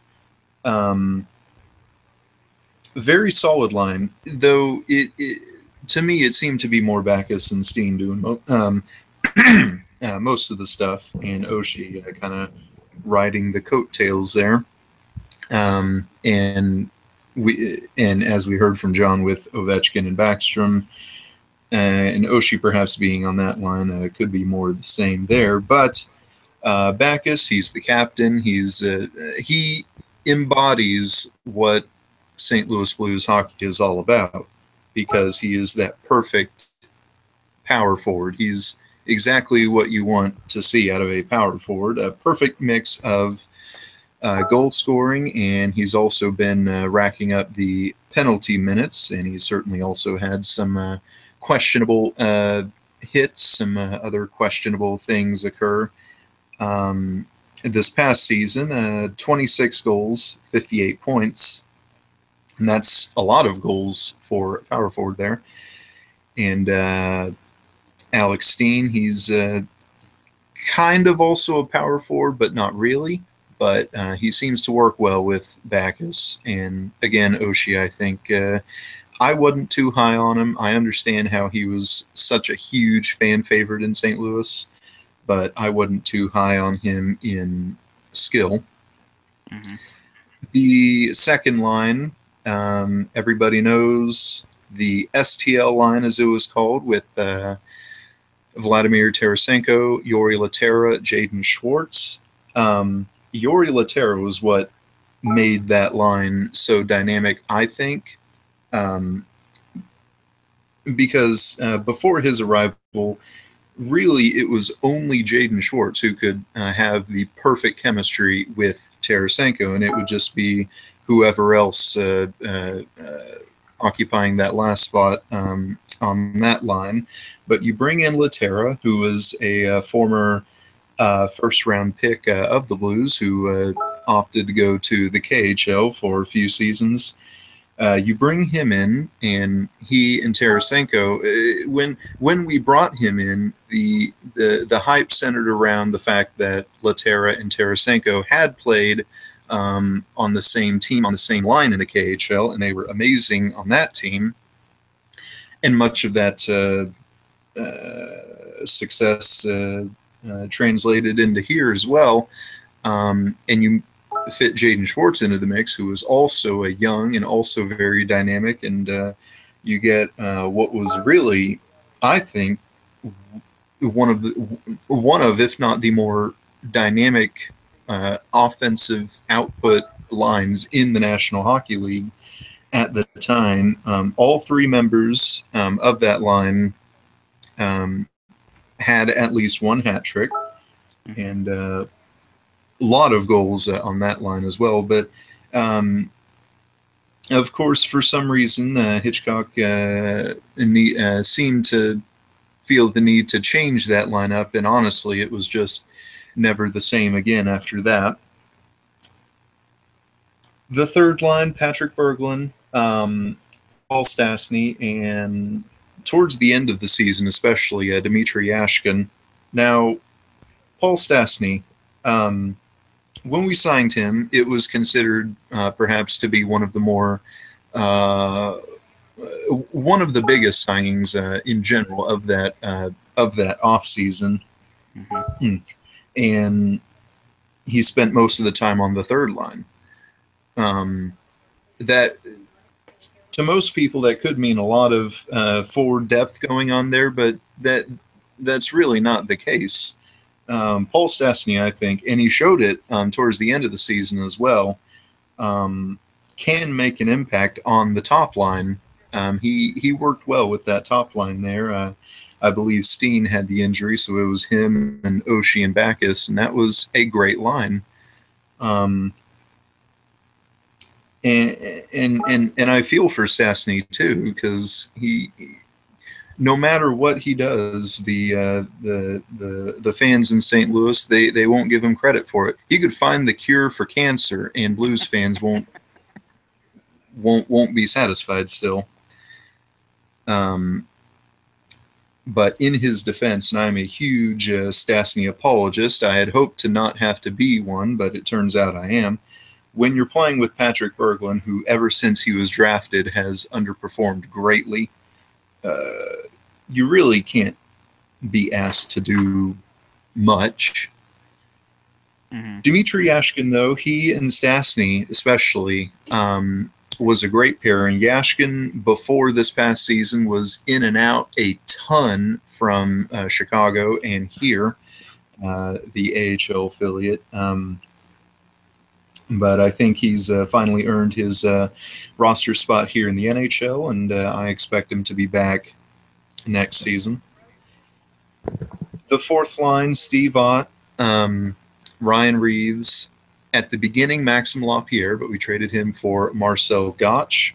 Very solid line, though to me it seemed to be more Backes and Steen doing most of the stuff, and Oshie kind of riding the coattails there. And as we heard from John with Ovechkin and Backstrom, and Oshie perhaps being on that line, could be more of the same there. But Backes, he's the captain. He embodies what St. Louis Blues hockey is all about, because he is that perfect power forward. He's exactly what you want to see out of a power forward, a perfect mix of goal scoring, and he's also been racking up the penalty minutes, and he's certainly also had some questionable hits, some other questionable things occur. This past season, 26 goals, 58 points, and that's a lot of goals for a power forward there. And Alex Steen, he's kind of also a power forward, but not really. But he seems to work well with Backes. And again, Oshie, I think I wasn't too high on him. I understand how he was such a huge fan favorite in St. Louis, but I wasn't too high on him in skill. Mm-hmm. The second line, everybody knows the STL line, as it was called, with Vladimir Tarasenko, Yuri Laterra, Jaden Schwartz. Yuri Laterra was what made that line so dynamic, I think, because before his arrival, really it was only Jaden Schwartz who could have the perfect chemistry with Tarasenko, and it would just be whoever else occupying that last spot on that line. But you bring in Laterra, who was a former first-round pick of the Blues, who opted to go to the KHL for a few seasons. You bring him in, and he and Tarasenko, when we brought him in, the hype centered around the fact that Laterra and Tarasenko had played on the same team, on the same line in the KHL, and they were amazing on that team. and much of that success translated into here as well. And you fit Jaden Schwartz into the mix, who was also a young and also very dynamic, and you get what was really, I think, one of, if not the more dynamic offensive output lines in the National Hockey League at the time. All three members of that line had at least one hat trick, and a lot of goals on that line as well. But of course, for some reason, Hitchcock seemed to feel the need to change that lineup, and honestly, it was just never the same again after that. The third line, Patrick Berglund, Paul Stastny, and towards the end of the season, especially Dmitry Yashkin. Now, Paul Stastny, when we signed him, it was considered perhaps to be one of the more one of the biggest signings in general of that offseason. Mm-hmm. And he spent most of the time on the third line. That, to most people, that could mean a lot of forward depth going on there, but that's really not the case. Paul Stastny, I think, and he showed it towards the end of the season as well, can make an impact on the top line. He worked well with that top line there. I believe Steen had the injury, so it was him and Oshie and Backus, and that was a great line. And I feel for Stastny too, because he, no matter what he does, the fans in St. Louis, they won't give him credit for it. He could find the cure for cancer, and Blues fans won't be satisfied still. But in his defense, and I'm a huge Stastny apologist, I had hoped to not have to be one, but it turns out I am. When you're playing with Patrick Berglund, who ever since he was drafted has underperformed greatly, you really can't be asked to do much. Mm-hmm. Dmitry Yashkin, though, he and Stastny especially, was a great pair. And Yashkin, before this past season, was in and out a ton from Chicago and here, the AHL affiliate. But I think he's finally earned his roster spot here in the NHL, and I expect him to be back next season. The fourth line, Steve Ott, Ryan Reeves. At the beginning, Maxime Lapierre, but we traded him for Marcel Gottsch.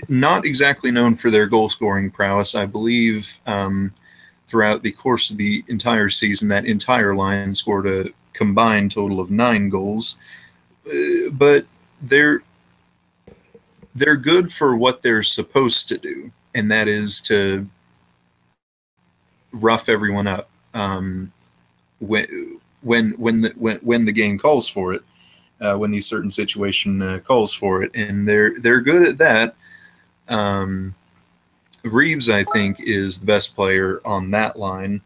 Not exactly known for their goal-scoring prowess. I believe throughout the course of the entire season, that entire line scored a combined total of 9 goals. But they're good for what they're supposed to do, and that is to rough everyone up when the game calls for it, when the certain situation calls for it, and they're good at that. Reeves, I think, is the best player on that line.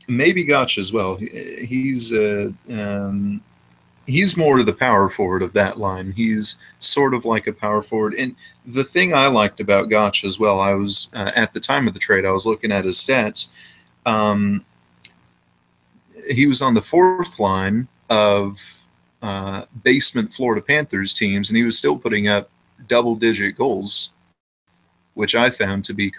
Maybe Gottsch as well. He's more the power forward of that line. He's sort of like a power forward. And the thing I liked about Gottsch as well, I was at the time of the trade, I was looking at his stats. He was on the fourth line of basement Florida Panthers teams, and he was still putting up double-digit goals, which I found to be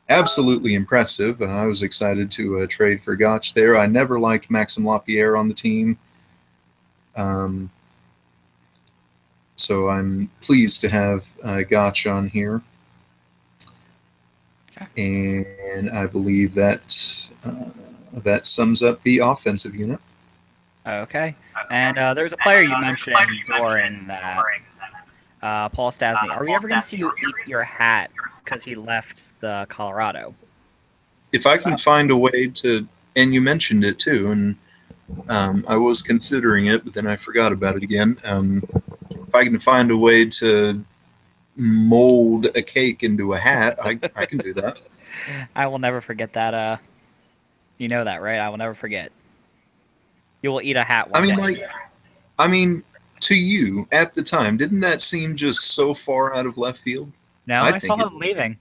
absolutely impressive. I was excited to trade for Gottsch there. I never liked Maxime Lapierre on the team. So I'm pleased to have Gottsch on here. Okay. And I believe that sums up the offensive unit. Okay. And there's a player you mentioned during that, Paul Stastny. Are we ever going to see you eat your hat because he left the Colorado? If I can find a way to, and you mentioned it too, and I was considering it, but then I forgot about it again. if I can find a way to mold a cake into a hat, I can do that. I will never forget that. You know that, right? I will never forget. You will eat a hat I one mean, day. to you at the time, didn't that seem just so far out of left field? No, I I saw think it. him leaving.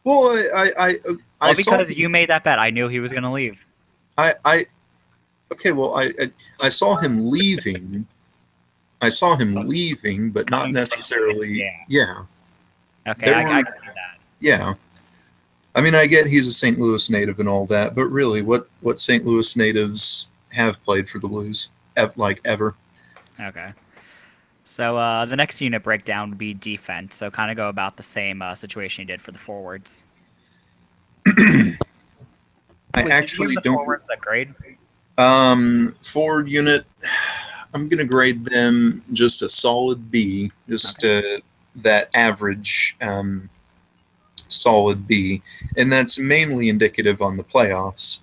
Well, I Well, saw because you made that bet, I knew he was gonna leave. I okay. Well, I saw him leaving. I saw him leaving, but not Coming to St. Louis. necessarily. Yeah. Yeah, Okay, there I were. can see that. Yeah, I mean, I get he's a St. Louis native and all that, but really, what St. Louis natives have played for the Blues, like ever? Okay. So the next unit breakdown would be defense. So kind of go about the same situation you did for the forwards. I Wait, did you give actually the don't. forwards a grade? Forward unit, I'm gonna grade them just a solid B, just that average solid B, and that's mainly indicative on the playoffs.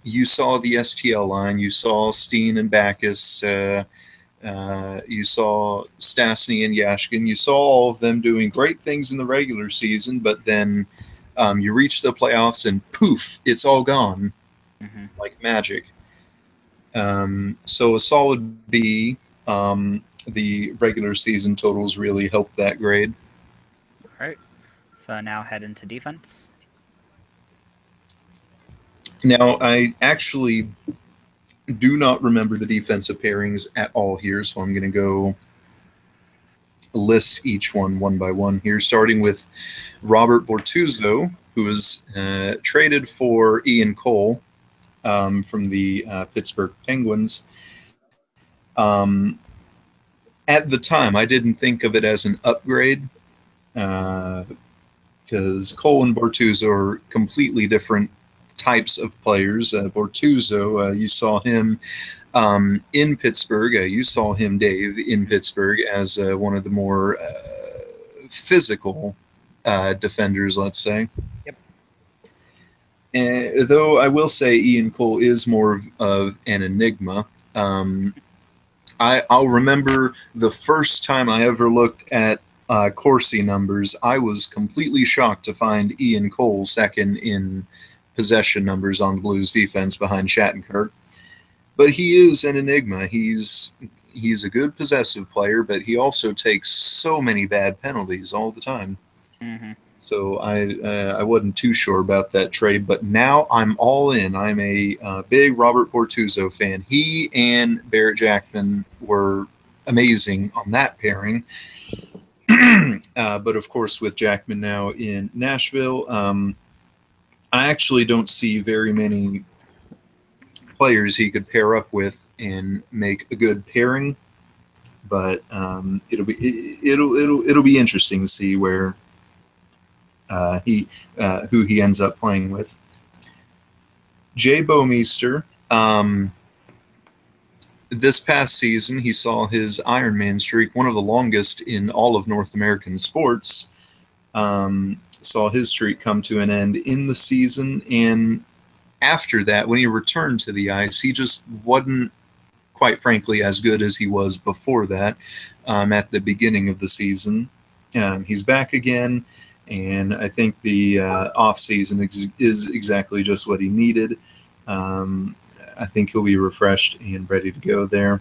You saw the STL line, you saw Steen and Backus, you saw Stastny and Yashkin, you saw all of them doing great things in the regular season, but then you reach the playoffs and poof, it's all gone Mm-hmm. like magic. So a solid B. The regular season totals really helped that grade. All right. So now head into defense. Now, I actually do not remember the defensive pairings at all here, so I'm going to go list each one by one here, starting with Robert Bortuzzo, who was traded for Ian Cole from the Pittsburgh Penguins. At the time, I didn't think of it as an upgrade because Cole and Bortuzzo are completely different types of players. Bortuzzo, you saw him in Pittsburgh. You saw him, Dave, in Pittsburgh as one of the more physical defenders, let's say. Yep. Though I will say Ian Cole is more of an enigma. I'll remember the first time I ever looked at Corsi numbers, I was completely shocked to find Ian Cole second in possession numbers on the Blues defense behind Shattenkirk. But he is an enigma. He's a good possessive player, but he also takes so many bad penalties all the time. Mm-hmm. So I wasn't too sure about that trade, but now I'm all in. I'm a big Robert Bortuzzo fan. He and Barrett Jackman were amazing on that pairing. But of course, with Jackman now in Nashville, I actually don't see very many players he could pair up with and make a good pairing. But it'll be interesting to see where who he ends up playing with. Jay Bouwmeester, this past season, he saw his Ironman streak, one of the longest in all of North American sports, saw his streak come to an end in the season. And after that, when he returned to the ice, he just wasn't, quite frankly, as good as he was before that at the beginning of the season. He's back again. And I think the offseason is exactly just what he needed. I think he'll be refreshed and ready to go there.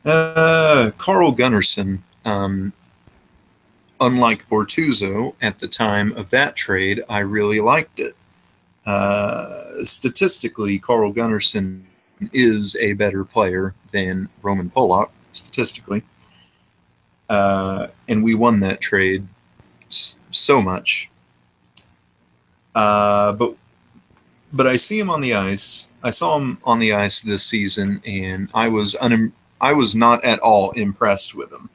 Carl Gunnarsson, unlike Bortuzzo at the time of that trade, I really liked it. Statistically, Carl Gunnarsson is a better player than Roman Polak, statistically. And we won that trade so much. But I see him on the ice. I saw him on the ice this season, and I was not at all impressed with him.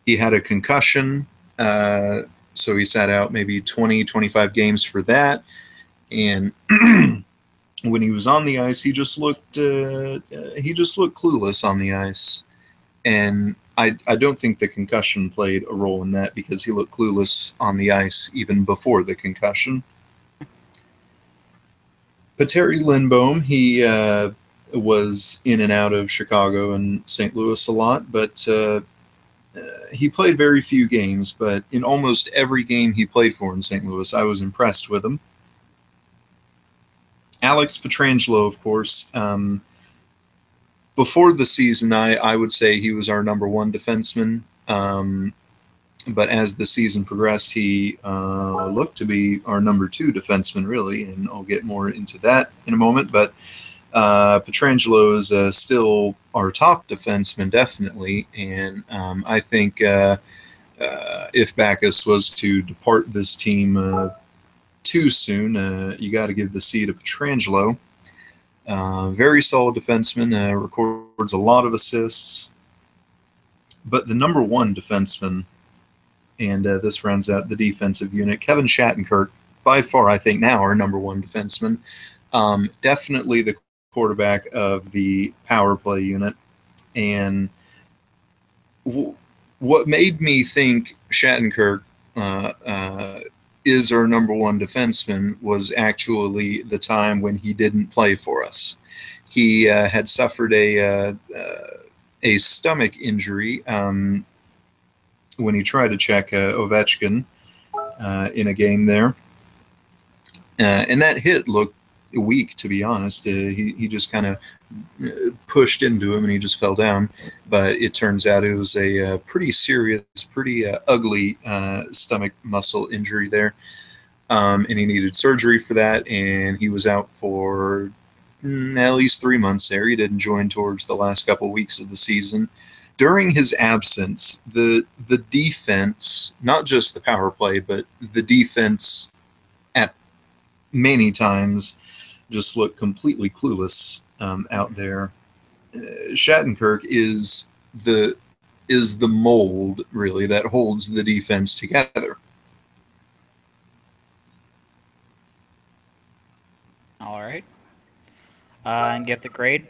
He had a concussion, so he sat out maybe 20, 25 games for that. And when he was on the ice, he just looked clueless on the ice. And I don't think the concussion played a role in that because he looked clueless on the ice even before the concussion. Petteri Lindbohm, he was in and out of Chicago and St. Louis a lot, but he played very few games. But in almost every game he played for in St. Louis, I was impressed with him. Alex Pietrangelo, of course. Before the season, I would say he was our number one defenseman. But as the season progressed, he looked to be our number two defenseman, really, and I'll get more into that in a moment. But Pietrangelo is still our top defenseman, definitely, and I think if Backus was to depart this team too soon, you got to give the C to Pietrangelo. Very solid defenseman, records a lot of assists, but the number one defenseman, and this rounds out the defensive unit, Kevin Shattenkirk, by far, I think, now our number one defenseman. Definitely the quarterback of the power play unit. And what made me think Shattenkirk is our number one defenseman was actually the time when he didn't play for us. He had suffered a stomach injury when he tried to check Ovechkin in a game there. And that hit looked weak, to be honest. He just kind of pushed into him and he just fell down. But it turns out it was a pretty serious, pretty ugly stomach muscle injury there. And he needed surgery for that, and he was out for at least 3 months there. He didn't join towards the last couple weeks of the season. During his absence, the defense, not just the power play, but the defense at many times just looked completely clueless out there. Shattenkirk is the mold, really, that holds the defense together. All right. And give the grade.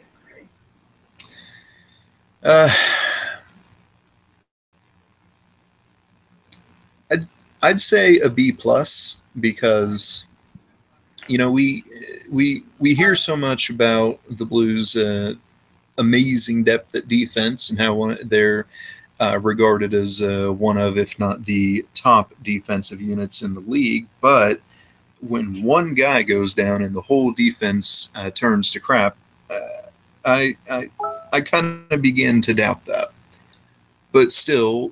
I'd say a B plus, because we hear so much about the Blues' amazing depth at defense and how they're regarded as one of, if not the top defensive units in the league. But when one guy goes down and the whole defense turns to crap, I kind of begin to doubt that. But still,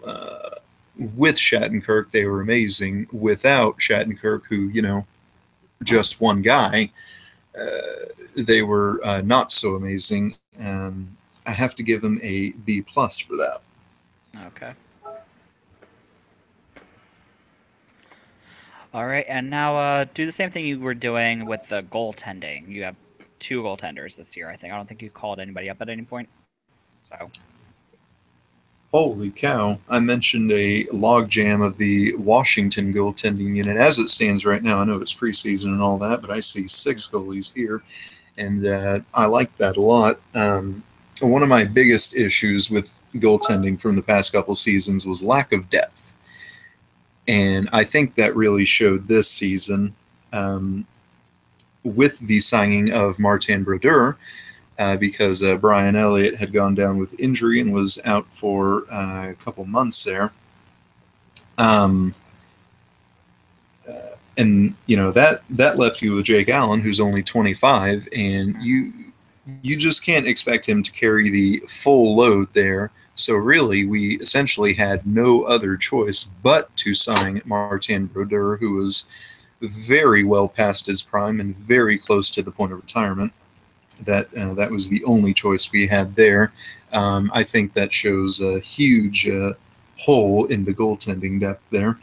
with Shattenkirk, they were amazing. Without Shattenkirk, who, just one guy, they were not so amazing. I have to give him a B plus for that. Okay. All right, and now do the same thing you were doing with the goaltending. You have 2 goaltenders this year, I think. I don't think you called anybody up at any point. So. Holy cow. I mentioned a logjam of the Washington goaltending unit. As it stands right now, I know it's preseason and all that, but I see 6 goalies here, and I like that a lot. One of my biggest issues with goaltending from the past couple seasons was lack of depth. And I think that really showed this season with the signing of Martin Brodeur, because Brian Elliott had gone down with injury and was out for a couple months there. And that left you with Jake Allen, who's only 25, and you just can't expect him to carry the full load there. So really, we essentially had no other choice but to sign Martin Brodeur, who was very well past his prime and very close to the point of retirement. That was the only choice we had there. I think that shows a huge hole in the goaltending depth there.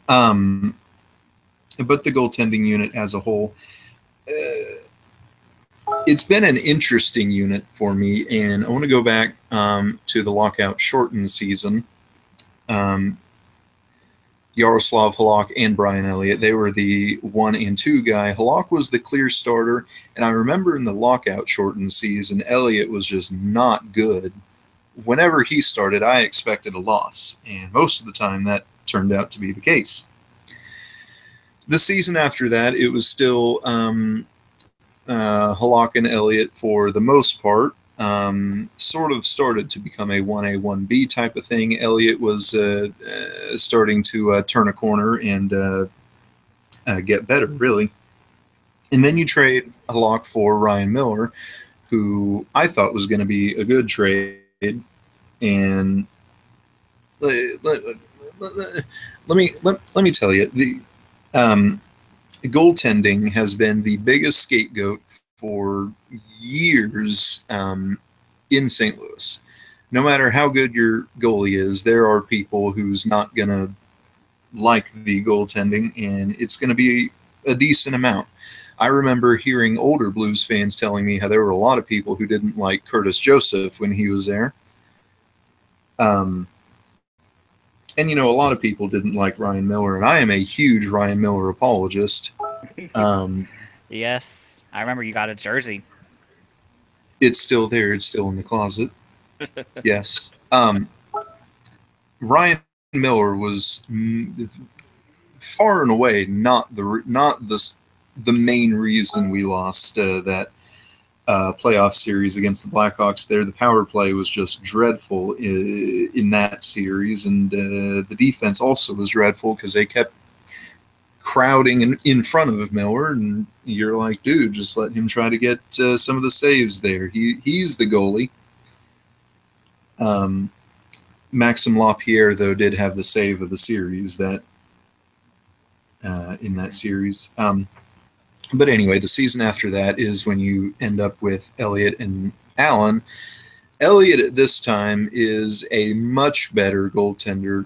But the goaltending unit as a whole, it's been an interesting unit for me, and I want to go back to the lockout shortened season. Yaroslav Halak and Brian Elliott, they were the 1 and 2 guy. Halak was the clear starter, and I remember in the lockout shortened season, Elliott was just not good. Whenever he started, I expected a loss, and most of the time that turned out to be the case. The season after that, it was still Halak and Elliott, for the most part, sort of started to become a 1A, 1B type of thing. Elliott was starting to turn a corner and get better, really. And then you trade Halak for Ryan Miller, who I thought was going to be a good trade. And let me tell you, the goaltending has been the biggest scapegoat for years in St. Louis. No matter how good your goalie is, there are people who's not going to like the goaltending, and it's going to be a decent amount. I remember hearing older Blues fans telling me how there were a lot of people who didn't like Curtis Joseph when he was there. And, you know, a lot of people didn't like Ryan Miller, and I am a huge Ryan Miller apologist. Yes, I remember you got a jersey. It's still there. It's still in the closet. Yes. Ryan Miller was far and away not the main reason we lost that playoff series against the Blackhawks. There, the power play was just dreadful in that series, and the defense also was dreadful because they kept crowding in front of Miller, and you're like, dude, just let him try to get some of the saves there. He's the goalie. Maxime Lapierre, though, did have the save of the series that in that series. But anyway, the season after that is when you end up with Elliott and Allen. Elliott at this time is a much better goaltender,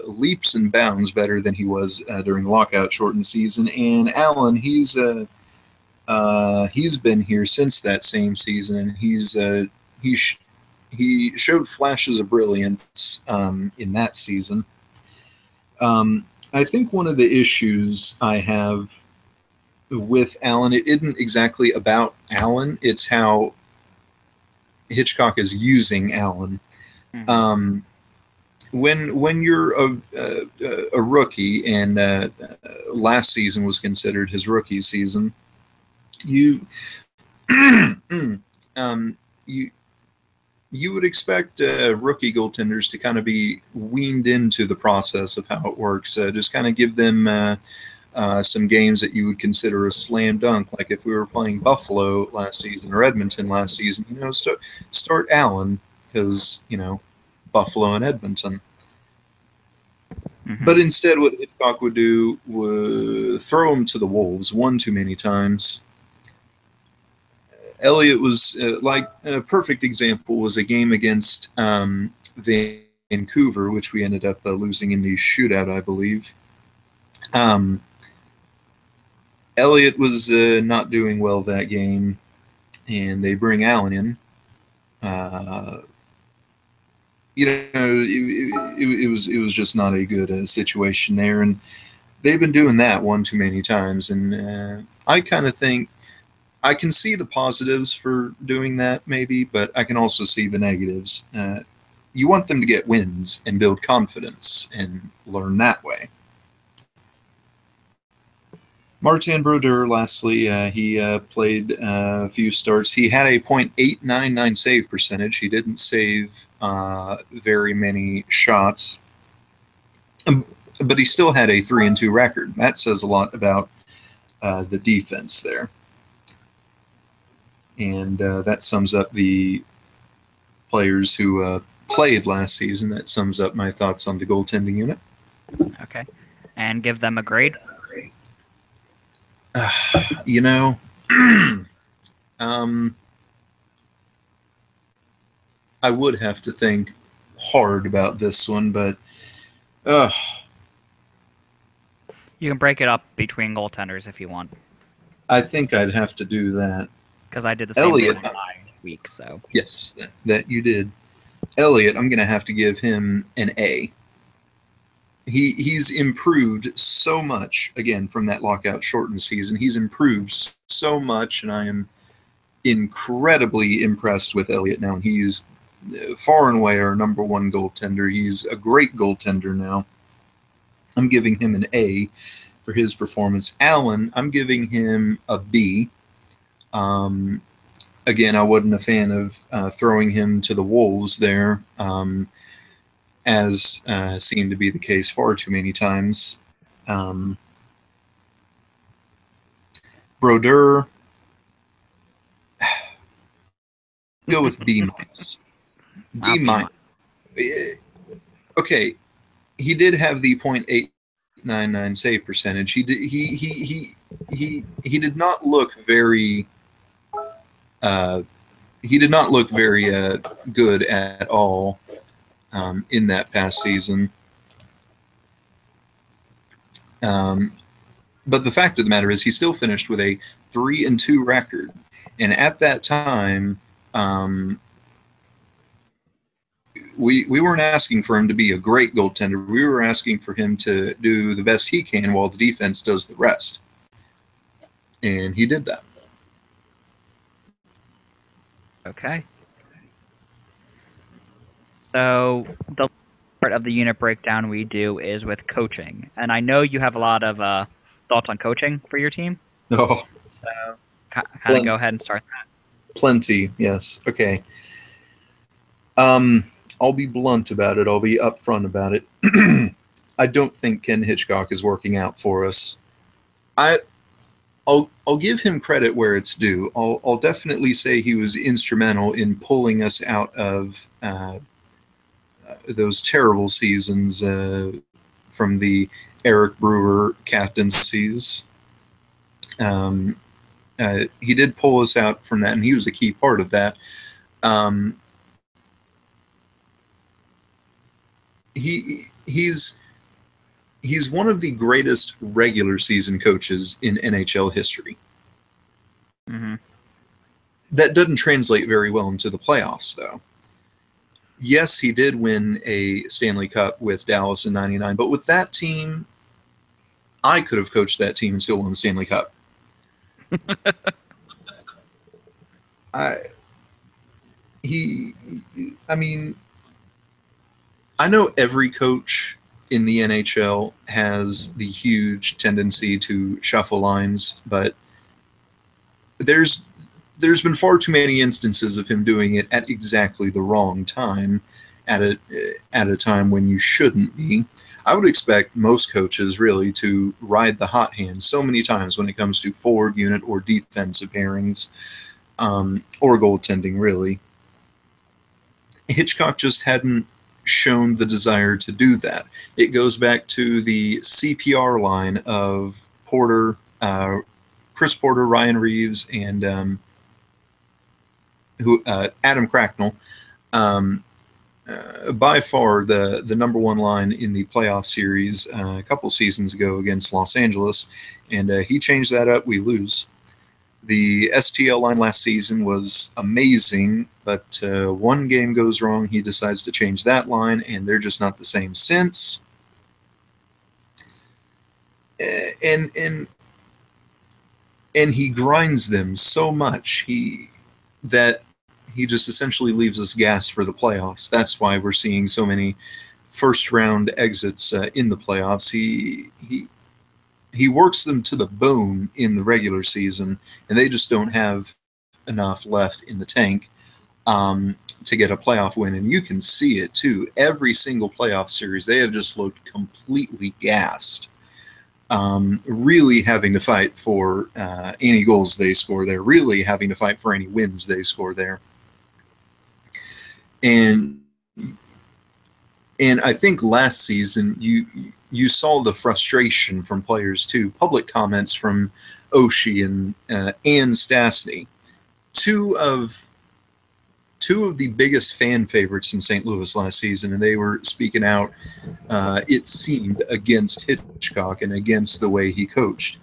leaps and bounds better than he was during the lockout shortened season. And Allen, he's been here since that same season, and he showed flashes of brilliance in that season. I think one of the issues I have with Allen, it isn't exactly about Allen, it's how Hitchcock is using Allen. Mm-hmm. When you're a rookie, and last season was considered his rookie season, you you would expect rookie goaltenders to kind of be weaned into the process of how it works. Just kind of give them some games that you would consider a slam dunk. Like if we were playing Buffalo last season or Edmonton last season, you know, start Allen because, you know, Buffalo and Edmonton. Mm-hmm. But instead, what Hitchcock would do would throw him to the wolves one too many times. Elliott was like a perfect example was a game against Vancouver, which we ended up losing in the shootout, I believe. Elliott was not doing well that game, and they bring Allen in. You know, it was just not a good situation there, and they've been doing that one too many times. And I kind of think I can see the positives for doing that, maybe, but I can also see the negatives. You want them to get wins and build confidence and learn that way. Martin Brodeur, lastly, he played a few starts. He had a .899 save percentage. He didn't save very many shots, but he still had a 3-2 record. That says a lot about the defense there. And that sums up the players who played last season. That sums up my thoughts on the goaltending unit. Okay. And give them a grade? You know, I would have to think hard about this one, but You can break it up between goaltenders if you want. I think I'd have to do that. Because I did the same Elliott, thing last week, so. Yes, that you did. Elliott, I'm going to have to give him an A. He's improved so much, again, from that lockout shortened season. He's improved so much, and I am incredibly impressed with Elliott now. And he's far and away our number one goaltender. He's a great goaltender now. I'm giving him an A for his performance. Allen, I'm giving him a B. Again, I wasn't a fan of throwing him to the wolves there, as seemed to be the case far too many times. Brodeur, go with B minus. B minus. Okay, he did have the .899 save percentage. He did not look very. He did not look very good at all in that past season. But the fact of the matter is, he still finished with a 3-2 record, and at that time, we weren't asking for him to be a great goaltender. We were asking for him to do the best he can while the defense does the rest, and he did that. Okay. So the part of the unit breakdown we do is with coaching, and I know you have a lot of thoughts on coaching for your team. Oh, so kind of go ahead and start that. Plenty, yes. Okay. I'll be blunt about it. I'll be upfront about it. I don't think Ken Hitchcock is working out for us. I'll give him credit where it's due. I'll definitely say he was instrumental in pulling us out of those terrible seasons from the Eric Brewer captaincies. He did pull us out from that, and he was a key part of that. He's one of the greatest regular season coaches in NHL history. Mm-hmm. That doesn't translate very well into the playoffs, though. Yes, he did win a Stanley Cup with Dallas in '99, but with that team, I could have coached that team and still won the Stanley Cup. I know every coach in the NHL has the huge tendency to shuffle lines, but there's been far too many instances of him doing it at exactly the wrong time, at a time when you shouldn't be. I would expect most coaches really to ride the hot hand so many times when it comes to forward unit or defensive pairings, or goaltending, really. Hitchcock just hadn't shown the desire to do that. It goes back to the CPR line of Porter, Chris Porter, Ryan Reeves, and Adam Cracknell. By far the number one line in the playoff series a couple seasons ago against Los Angeles, and he changed that up. We lose. The STL line last season was amazing, but one game goes wrong, he decides to change that line, and they're just not the same since. And he grinds them so much that he just essentially leaves us gas for the playoffs. That's why we're seeing so many first-round exits in the playoffs. He works them to the bone in the regular season, and they just don't have enough left in the tank to get a playoff win. And you can see it, too. Every single playoff series, they have just looked completely gassed, really having to fight for any goals they score there, really having to fight for any wins they score there. And I think last season you saw the frustration from players too. Public comments from Oshie and Stastny, two of the biggest fan favorites in St. Louis last season, and they were speaking out. It seemed against Hitchcock and against the way he coached.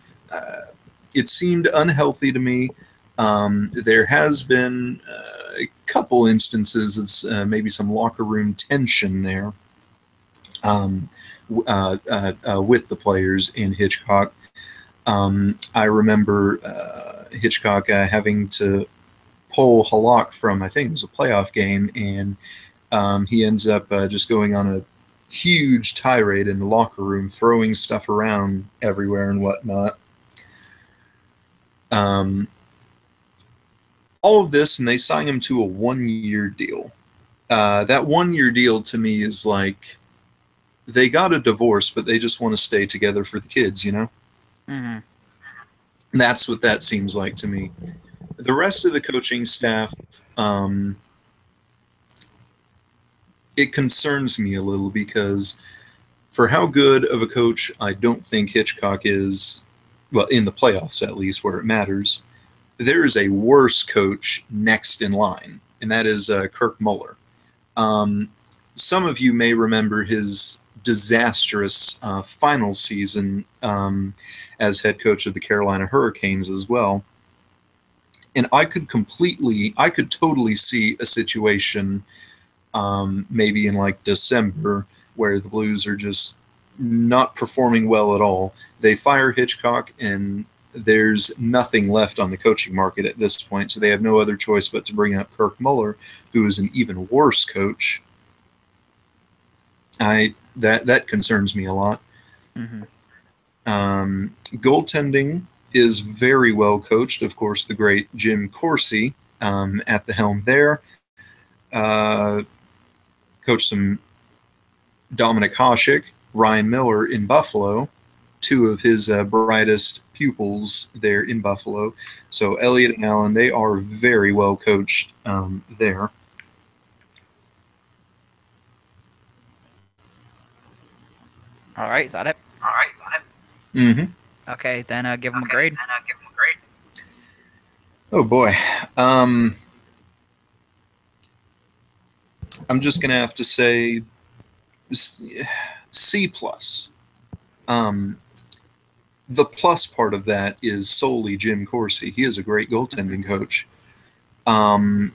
It seemed unhealthy to me. There has been a couple instances of maybe some locker room tension there. With the players in Hitchcock. I remember Hitchcock having to pull Halak from, I think it was a playoff game, and he ends up just going on a huge tirade in the locker room, throwing stuff around everywhere and whatnot. all of this, and they sign him to a 1-year deal. That 1-year deal to me is like they got a divorce, but they just want to stay together for the kids, you know? Mm-hmm. That's what that seems like to me. The rest of the coaching staff, it concerns me a little because for how good of a coach I don't think Hitchcock is, well, in the playoffs at least, where it matters, there is a worse coach next in line, and that is Kirk Muller. Um, some of you may remember his disastrous final season as head coach of the Carolina Hurricanes as well. And I could totally see a situation maybe in like December where the Blues are just not performing well at all. They fire Hitchcock, and there's nothing left on the coaching market at this point, so they have no other choice but to bring up Kirk Muller, who is an even worse coach. That concerns me a lot. Mm-hmm. Goaltending is very well coached. Of course, the great Jim Corsi at the helm there. Coached some Dominic Hasek, Ryan Miller in Buffalo, two of his brightest pupils there in Buffalo. So Elliott and Allen, they are very well coached there. All right, is that it? Mm-hmm. Okay, then give them a grade. Oh boy. I'm just gonna have to say C plus. The plus part of that is solely Jim Corsi. He is a great goaltending coach. The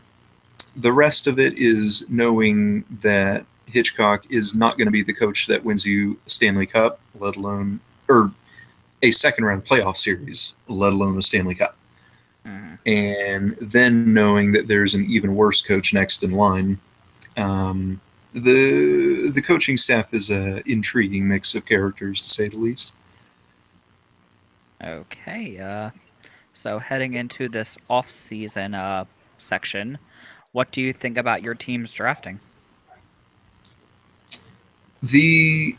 rest of it is knowing that Hitchcock is not going to be the coach that wins you a Stanley Cup, let alone, or a second round playoff series, let alone a Stanley Cup. Mm-hmm. And then knowing that there's an even worse coach next in line. The coaching staff is an intriguing mix of characters, to say the least. Okay, so heading into this off-season section, what do you think about your team's drafting? The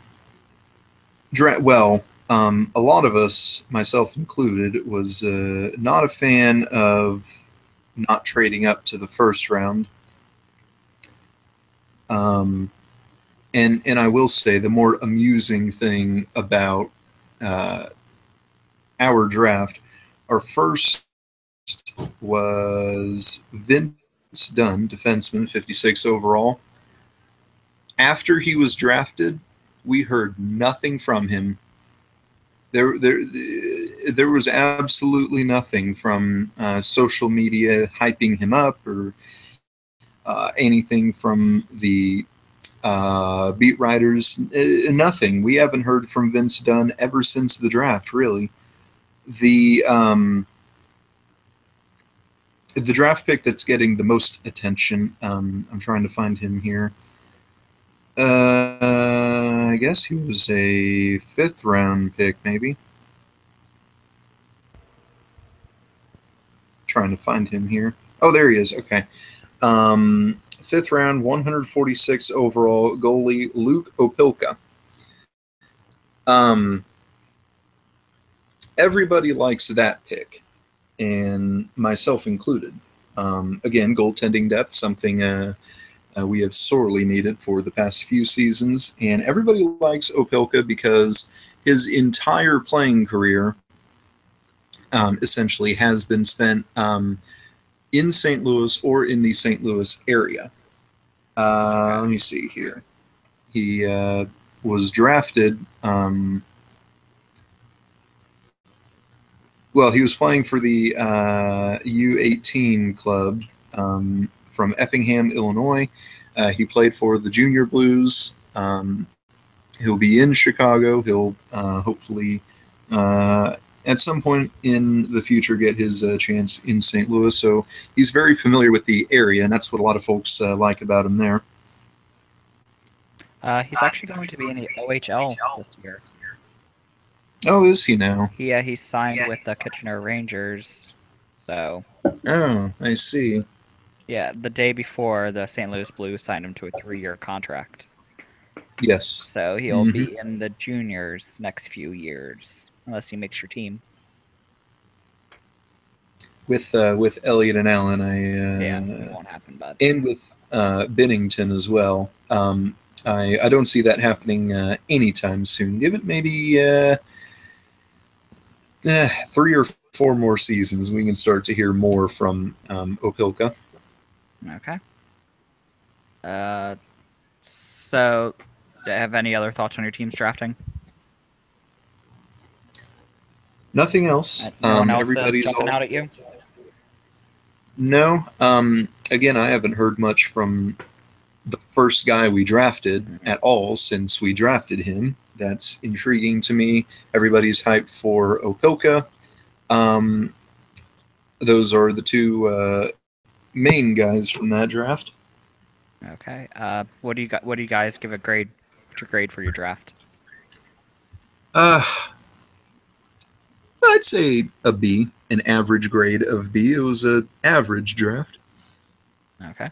well, a lot of us, myself included, was not a fan of not trading up to the first round. And I will say the more amusing thing about our draft, our first was Vince Dunn, defenseman, 56 overall. After he was drafted, we heard nothing from him. There was absolutely nothing from social media hyping him up or anything from the beat writers. Nothing. We haven't heard from Vince Dunn ever since the draft, really. The draft pick that's getting the most attention, I'm trying to find him here. I guess he was a 5th round pick, maybe. Trying to find him here. Oh, there he is. Okay. 5th round, 146 overall, goalie Luke Opilka. Everybody likes that pick, and myself included. Again, goaltending depth, something we have sorely needed for the past few seasons, and everybody likes Opilka because his entire playing career essentially has been spent in St. Louis or in the St. Louis area. Let me see here. He was drafted. Well, he was playing for the U18 club from Effingham, Illinois. He played for the Junior Blues. He'll be in Chicago. He'll hopefully at some point in the future get his chance in St. Louis. So he's very familiar with the area, and that's what a lot of folks like about him there. He's actually going to be in the OHL this year. Oh, is he now? He signed with the Kitchener Rangers, so Oh, I see. Yeah, the day before the St. Louis Blues signed him to a 3-year contract. Yes. So he'll Hmm. be in the juniors next few years, unless he makes your team. With Elliott and Allen, Yeah, it won't happen, but and with Bennington as well. I don't see that happening anytime soon. Give it maybe 3 or 4 more seasons, we can start to hear more from Opilka. okay. So do you have any other thoughts on your team's drafting? Nothing else. No one else Everybody's jumping all out at you? no. Again, I haven't heard much from the first guy we drafted Mhm. at all since we drafted him. That's intriguing to me. Everybody's hyped for Opilka. Um, those are the two main guys from that draft. Okay. What do you what do you guys give a grade? What's your grade for your draft? Uh, I'd say a B, an average grade of B. It was an average draft. Okay.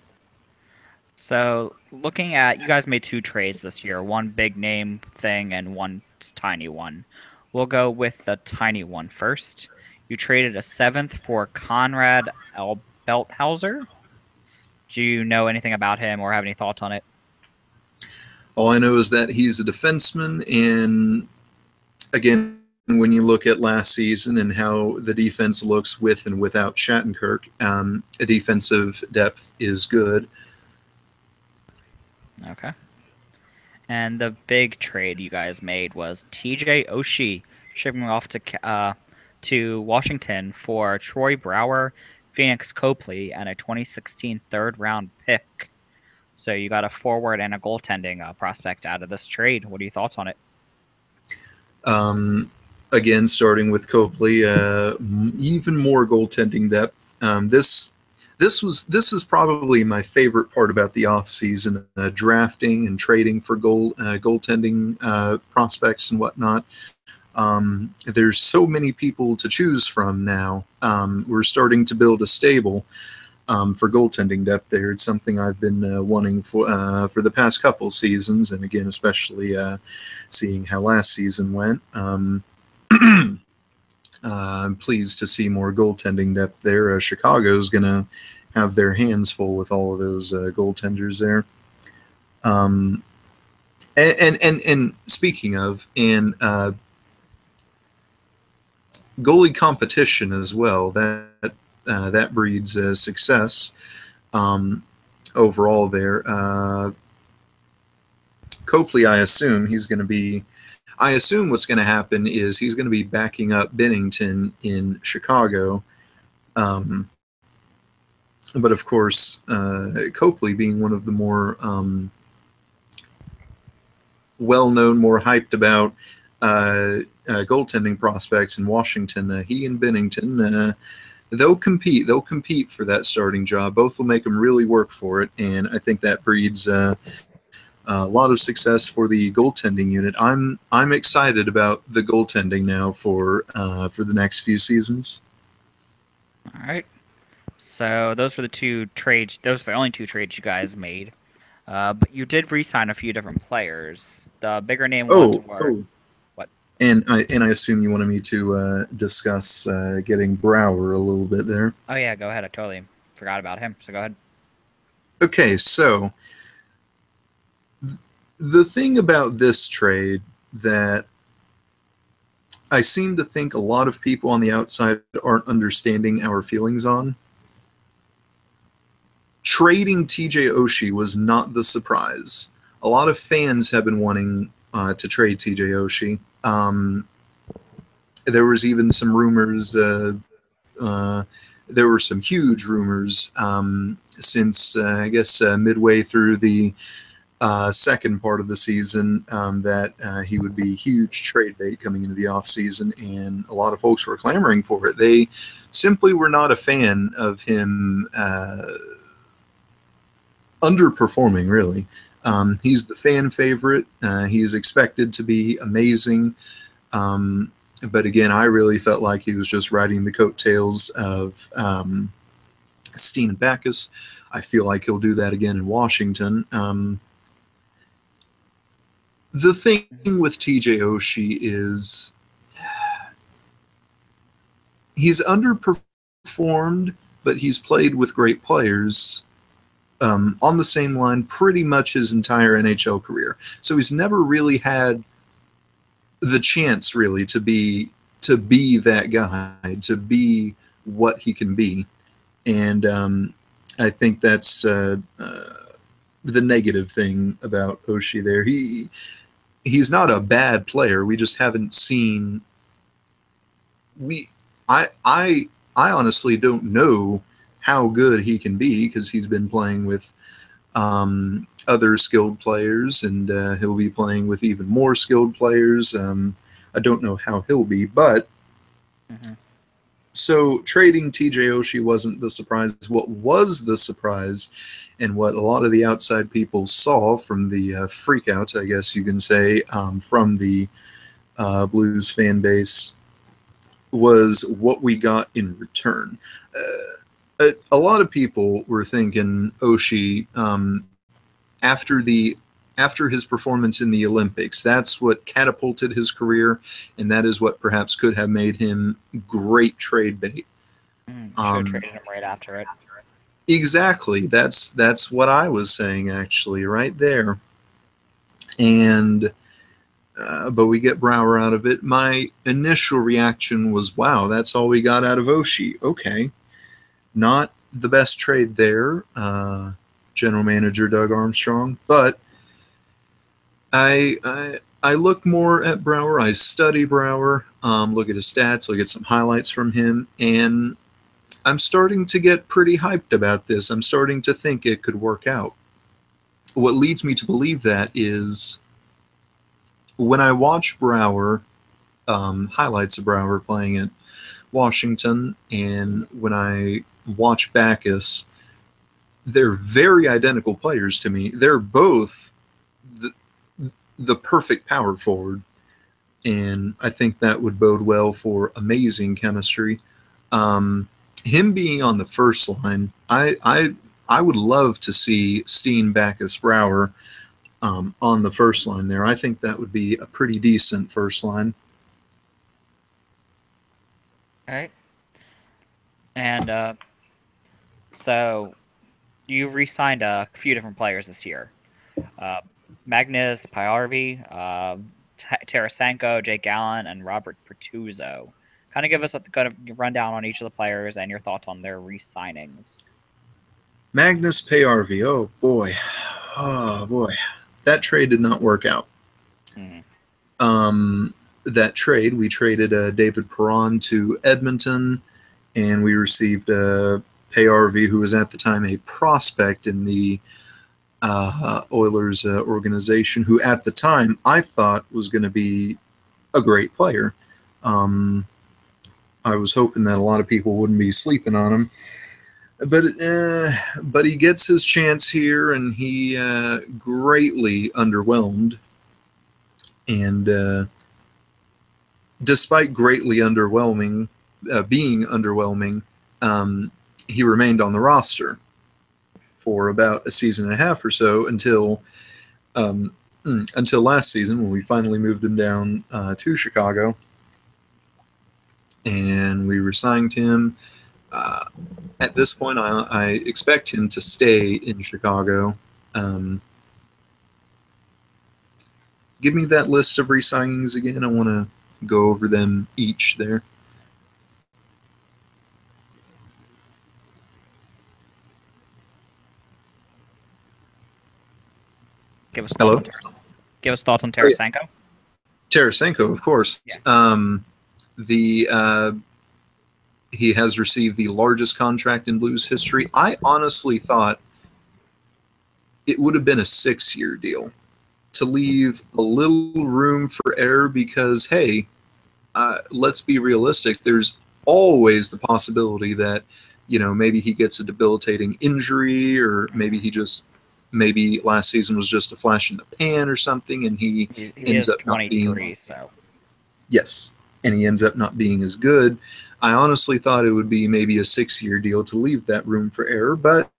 So looking at you guys made 2 trades this year, one big name thing and one tiny one. We'll go with the tiny one first. You traded a 7th for Conrad Belthauser. Do you know anything about him or have any thoughts on it? All I know is that he's a defenseman, and again, when you look at last season and how the defense looks with and without Shattenkirk, a defensive depth is good. Okay. And the big trade you guys made was TJ Oshie shipping off to Washington for Troy Brower, Phoenix Copley, and a 2016 third-round pick. So you got a forward and a goaltending prospect out of this trade. What are your thoughts on it? Um, Again, starting with Copley, even more goaltending depth. This is probably my favorite part about the offseason, drafting and trading for goaltending prospects and whatnot. There's so many people to choose from now. We're starting to build a stable for goaltending depth there. It's something I've been wanting for the past couple seasons, and again, especially seeing how last season went. I'm pleased to see more goaltending depth there. Chicago's going to have their hands full with all of those goaltenders there. Um, and speaking of, and goalie competition as well. That breeds success overall there. Copley, I assume he's going to be. I assume what's going to happen is he's going to be backing up Bennington in Chicago. But of course, Copley being one of the more well-known, more hyped about goaltending prospects in Washington, he and Bennington, they'll compete. They'll compete for that starting job. Both will make them really work for it, and I think that breeds a lot of success for the goaltending unit. I'm excited about the goaltending now for the next few seasons. All right. So those were the 2 trades. Those are the only 2 trades you guys made. But you did re-sign a few different players. The bigger name ones Oh, were oh, what? and I assume you wanted me to discuss getting Brower a little bit there. Oh yeah, go ahead. I totally forgot about him. So go ahead. Okay, so the thing about this trade that I seem to think a lot of people on the outside aren't understanding our feelings on. Trading TJ Oshie was not the surprise. A lot of fans have been wanting to trade TJ Oshie. There was even some rumors. Uh, there were some huge rumors since I guess midway through the second part of the season that he would be huge trade bait coming into the offseason, and a lot of folks were clamoring for it. They simply were not a fan of him underperforming, really. He's the fan favorite. He is expected to be amazing. But again, I really felt like he was just riding the coattails of Steen and Backus. I feel like he'll do that again in Washington. The thing with TJ Oshie is he's underperformed, but he's played with great players on the same line pretty much his entire NHL career. So he's never really had the chance, really, to be that guy, to be what he can be. And I think that's the negative thing about Oshie there. He's not a bad player. We just haven't seen. I honestly don't know how good he can be because he's been playing with other skilled players, and he'll be playing with even more skilled players. I don't know how he'll be, but so trading TJ Oshie wasn't the surprise. What was the surprise, and what a lot of the outside people saw from the freakout, I guess you can say, from the Blues fan base, was what we got in return. A lot of people were thinking Oshie after his performance in the Olympics. That's what catapulted his career, and that is what perhaps could have made him great trade bait. Should have traded him right after it. Exactly. That's what I was saying, actually, right there. And but we get Brouwer out of it. My initial reaction was, wow, that's all we got out of Oshie. Okay. Not the best trade there, general manager Doug Armstrong, but I look more at Brouwer. I study Brouwer, look at his stats, look at some highlights from him, and I'm starting to get pretty hyped about this. I'm starting to think it could work out. What leads me to believe that is when I watch Brouwer, highlights of Brouwer playing at Washington, and when I watch Backus, they're very identical players to me. They're both the perfect power forward, and I think that would bode well for amazing chemistry. Him being on the first line, I would love to see Steen, Backus, Brouwer on the first line there. I think that would be a pretty decent first line. All right. And so you re-signed a few different players this year. Magnus Paiarvi, Tarasenko, Jake Gallen, and Robert Pertuzzo. Kind of give us a rundown on each of the players and your thoughts on their re-signings. Magnus Paiarvi, oh boy, that trade did not work out. That trade, we traded David Perron to Edmonton, and we received Paiarvi, who was at the time a prospect in the Oilers organization, who at the time I thought was going to be a great player. I was hoping that a lot of people wouldn't be sleeping on him, but he gets his chance here, and he greatly underwhelmed. And despite greatly being underwhelming, he remained on the roster for about a season and a half or so until last season, when we finally moved him down to Chicago, and we re-signed him. At this point, I expect him to stay in Chicago. Give me that list of re-signings again. I want to go over them each there. Give us thoughts on Tarasenko. Oh, yeah. Tarasenko, of course. Yeah. He has received the largest contract in Blues history. I honestly thought it would have been a 6-year deal to leave a little room for error because, hey, let's be realistic. There's always the possibility that, maybe he gets a debilitating injury, or maybe last season was just a flash in the pan or something, and he ends up not being. So. Yes, and he ends up not being as good. I honestly thought it would be maybe a 6-year deal to leave that room for error, but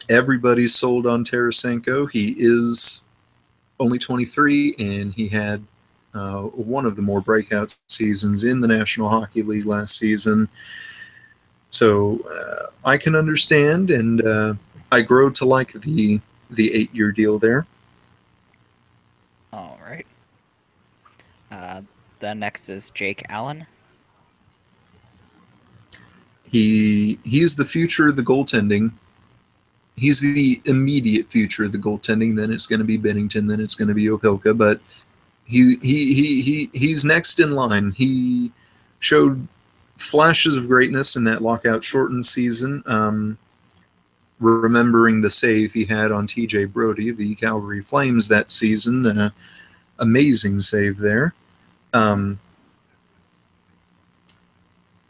everybody's sold on Tarasenko. He is only 23, and he had one of the more breakout seasons in the National Hockey League last season. So I can understand, and I grow to like the 8-year deal there. All right. The next is Jake Allen. He's the future of the goaltending. He's the immediate future of the goaltending. Then it's going to be Bennington. Then it's going to be Opelka. But he's next in line. He showed flashes of greatness in that lockout shortened season. Remembering the save he had on TJ Brody of the Calgary Flames that season, amazing save there.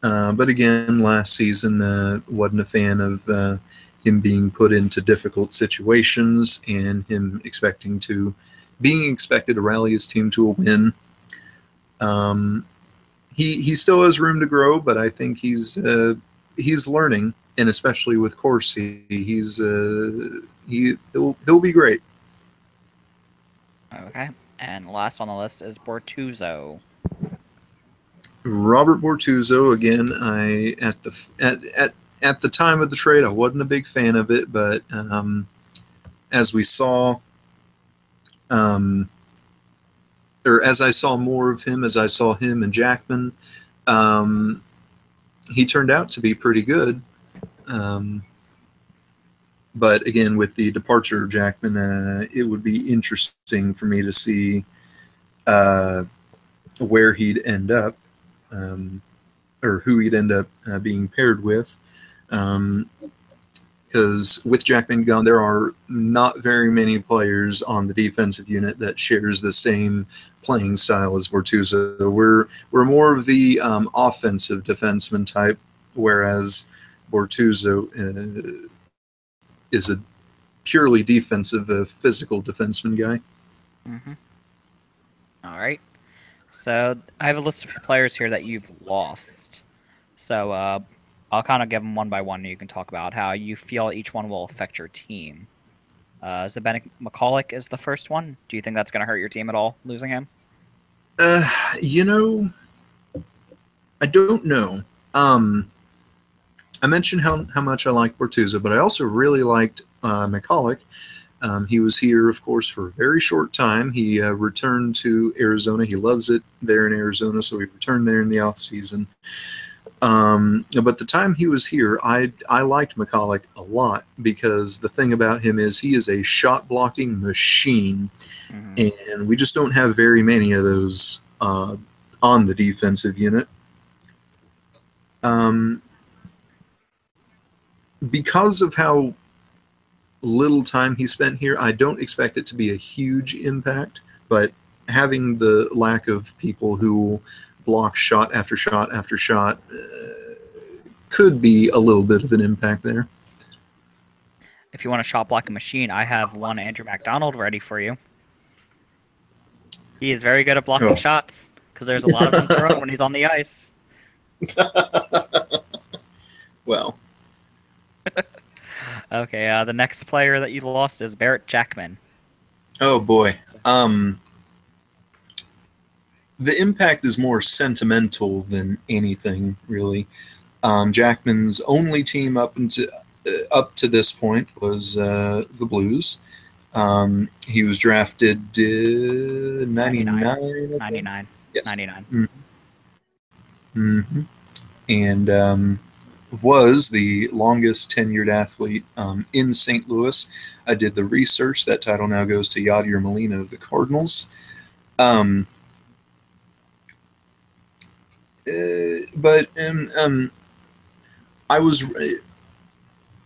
But again, last season wasn't a fan of him being put into difficult situations and him being expected to rally his team to a win. He still has room to grow, but I think he's learning, and especially with Corsi, he'll be great. Okay. And last on the list is Bortuzzo. Robert Bortuzzo, again, at the time of the trade, I wasn't a big fan of it, but as we saw, or as I saw more of him, as I saw him and Jackman, he turned out to be pretty good. But again, with the departure of Jackman, it would be interesting for me to see where he'd end up. Or who he'd end up being paired with. Because with Jackman gone, there are not very many players on the defensive unit that shares the same playing style as Bortuzzo. We're more of the offensive defenseman type, whereas Bortuzzo is a purely defensive, physical defenseman guy. Mm-hmm. All right. So I have a list of players here that you've lost. So I'll kind of give them one by one, and you can talk about how you feel each one will affect your team. Zdeněk McCulloch is the first one. Do you think that's going to hurt your team at all, losing him? You know, I don't know. I mentioned how much I like Bortuzzo, but I also really liked McCulloch. He was here, of course, for a very short time. He returned to Arizona. He loves it there in Arizona, so he returned there in the offseason. But the time he was here, I liked McCulloch a lot because the thing about him is he is a shot-blocking machine, and we just don't have very many of those on the defensive unit. Because of how little time he spent here, I don't expect it to be a huge impact, but having the lack of people who block shot after shot after shot could be a little bit of an impact there. If you want a shot blocking machine, I have one Andrew MacDonald ready for you. He is very good at blocking shots because there's a lot of them thrown when he's on the ice. Well. Okay, the next player that you lost is Barrett Jackman. Oh boy. The impact is more sentimental than anything, really. Jackman's only team up to this point was the Blues. He was drafted 99. 99. Yes. 99. Mm-hmm. And was the longest tenured athlete in St. Louis. I did the research. That title now goes to Yadier Molina of the Cardinals. But I was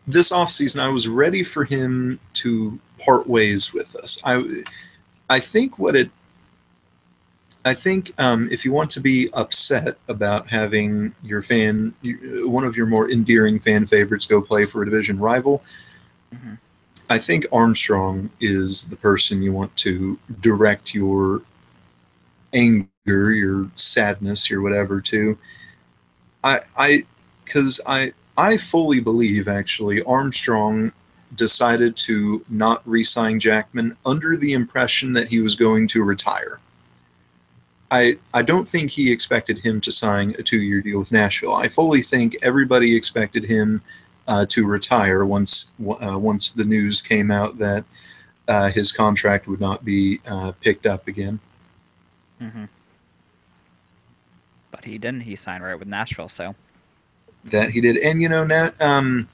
this offseason, I was ready for him to part ways with us. I think if you want to be upset about having your one of your more endearing fan favorites go play for a division rival, I think Armstrong is the person you want to direct your anger your sadness, your whatever too. Because I fully believe actually Armstrong decided to not re-sign Jackman under the impression that he was going to retire. I don't think he expected him to sign a 2-year deal with Nashville. I fully think everybody expected him to retire once the news came out that his contract would not be picked up again. Mm-hmm. But he didn't. He signed right with Nashville, so. That he did. And,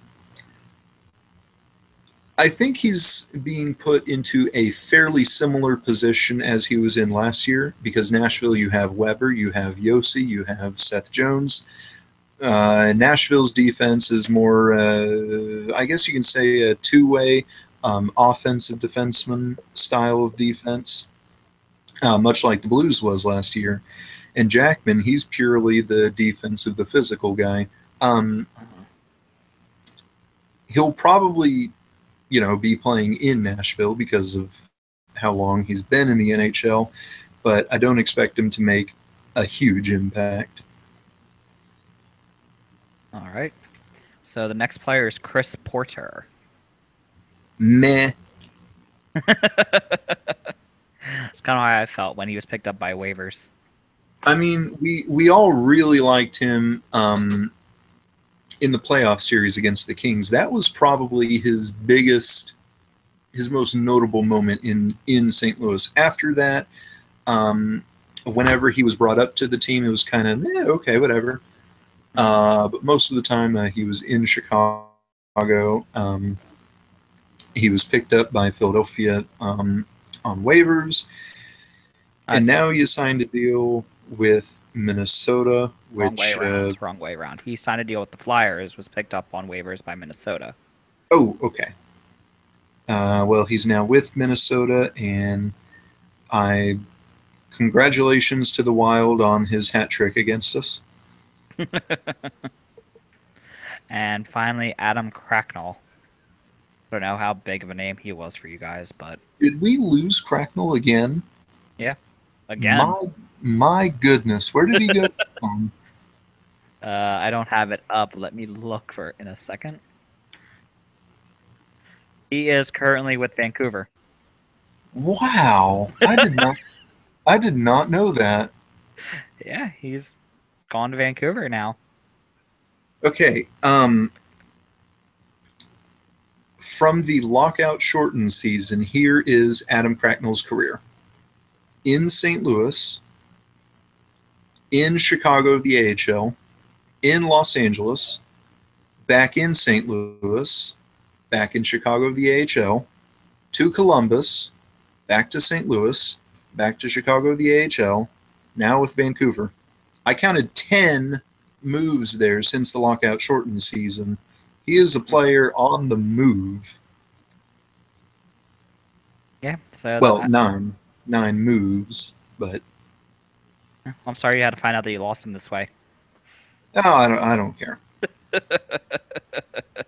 I think he's being put into a fairly similar position as he was in last year, because Nashville, you have Weber, you have Yossi, you have Seth Jones. Nashville's defense is more, I guess you can say, a two-way offensive defenseman style of defense, much like the Blues was last year. And Jackman, he's purely the defensive, the physical guy. He'll probably, be playing in Nashville because of how long he's been in the NHL, but I don't expect him to make a huge impact. All right. So the next player is Chris Porter. Meh. That's kind of how I felt when he was picked up by waivers. I mean, we all really liked him in the playoff series against the Kings. That was probably his most notable moment in St. Louis. After that, whenever he was brought up to the team, it was kind of, okay, whatever. But most of the time, he was in Chicago. He was picked up by Philadelphia on waivers. And now he signed a deal with Minnesota, which... Wrong way around. He signed a deal with the Flyers, was picked up on waivers by Minnesota. Oh, okay. Well, he's now with Minnesota, and congratulations to the Wild on his hat trick against us. And finally, Adam Cracknell. I don't know how big of a name he was for you guys, but... Did we lose Cracknell again? Yeah. Again. My goodness. Where did he go from? I don't have it up. Let me look for it in a second. He is currently with Vancouver. Wow. I did not know that. Yeah, he's gone to Vancouver now. Okay. From the lockout shortened season, here is Adam Cracknell's career. In St. Louis, in Chicago, the AHL, in Los Angeles, back in St. Louis, back in Chicago, the AHL, to Columbus, back to St. Louis, back to Chicago, the AHL, now with Vancouver. I counted 10 moves there since the lockout shortened season. He is a player on the move. Yeah. So well, nine moves, but I'm sorry you had to find out that you lost him this way. No, I don't care.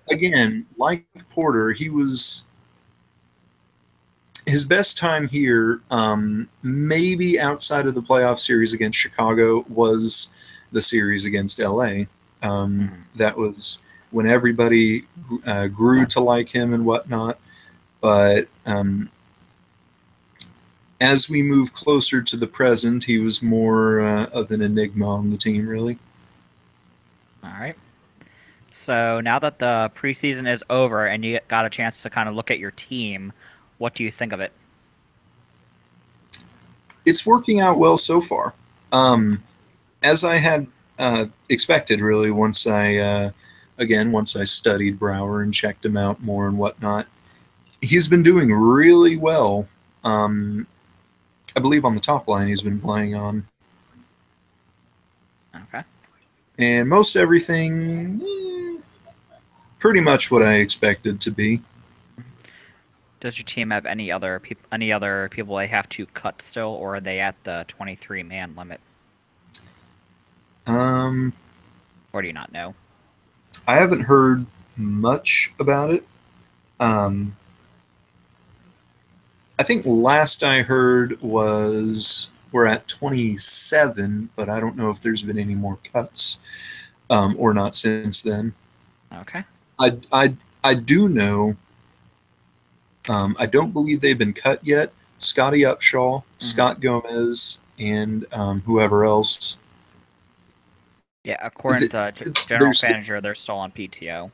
Again, like Porter, his best time here, maybe outside of the playoff series against Chicago, was the series against LA. That was when everybody grew to like him and whatnot. But as we move closer to the present, he was more of an enigma on the team, really. All right. So now that the preseason is over and you got a chance to kind of look at your team, what do you think of it? It's working out well so far. As I had expected, really, once I studied Brouwer and checked him out more and whatnot. He's been doing really well. I believe on the top line he's been playing on. Okay. And most everything, pretty much what I expected to be. Does your team have any other people they have to cut still, or are they at the 23-man limit? Or do you not know? I haven't heard much about it. I think last I heard was we're at 27, but I don't know if there's been any more cuts or not since then. Okay. I do know. I don't believe they've been cut yet. Scotty Upshaw, Scott Gomez, and whoever else. Yeah, according to General There's Manager, they're still on PTO.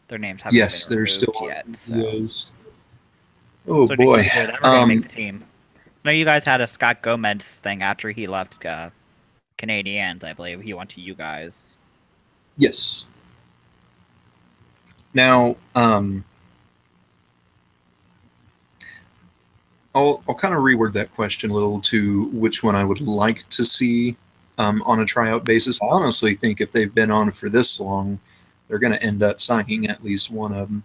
Their names haven't been yes, they're still removed on yet. So, PTOs. Oh so do you boy. think they're ever gonna make the team? I know you guys had a Scott Gomez thing after he left Canadians. I believe he went to you guys. Yes. Now, I'll kind of reword that question a little to which one I would like to see on a tryout basis. I honestly think if they've been on for this long, they're going to end up signing at least one of them.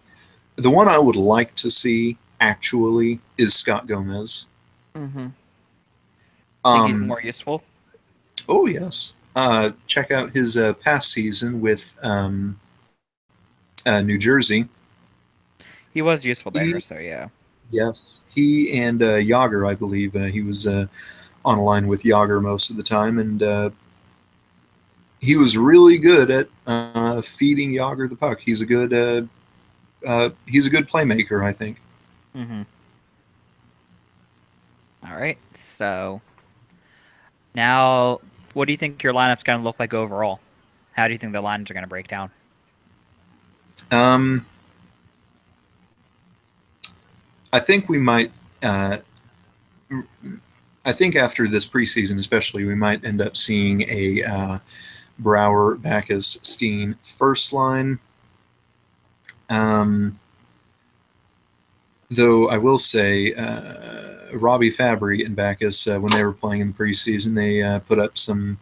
The one I would like to see actually is Scott Gomez. Mm-hmm. Think he's more useful? Oh yes. Check out his past season with New Jersey. He was useful there, He, so yeah. yes, he and Yager, I believe, he was on a line with Yager most of the time, and he was really good at feeding Yager the puck. He's a good playmaker, I think. Mm-hmm. All right. So now, what do you think your lineup's going to look like overall? How do you think the lines are going to break down? I think we might. I think after this preseason, especially, we might end up seeing a Brouwer, Backus, Steen first line. Though I will say, Robbie Fabry and Backus, when they were playing in the preseason, they put up some,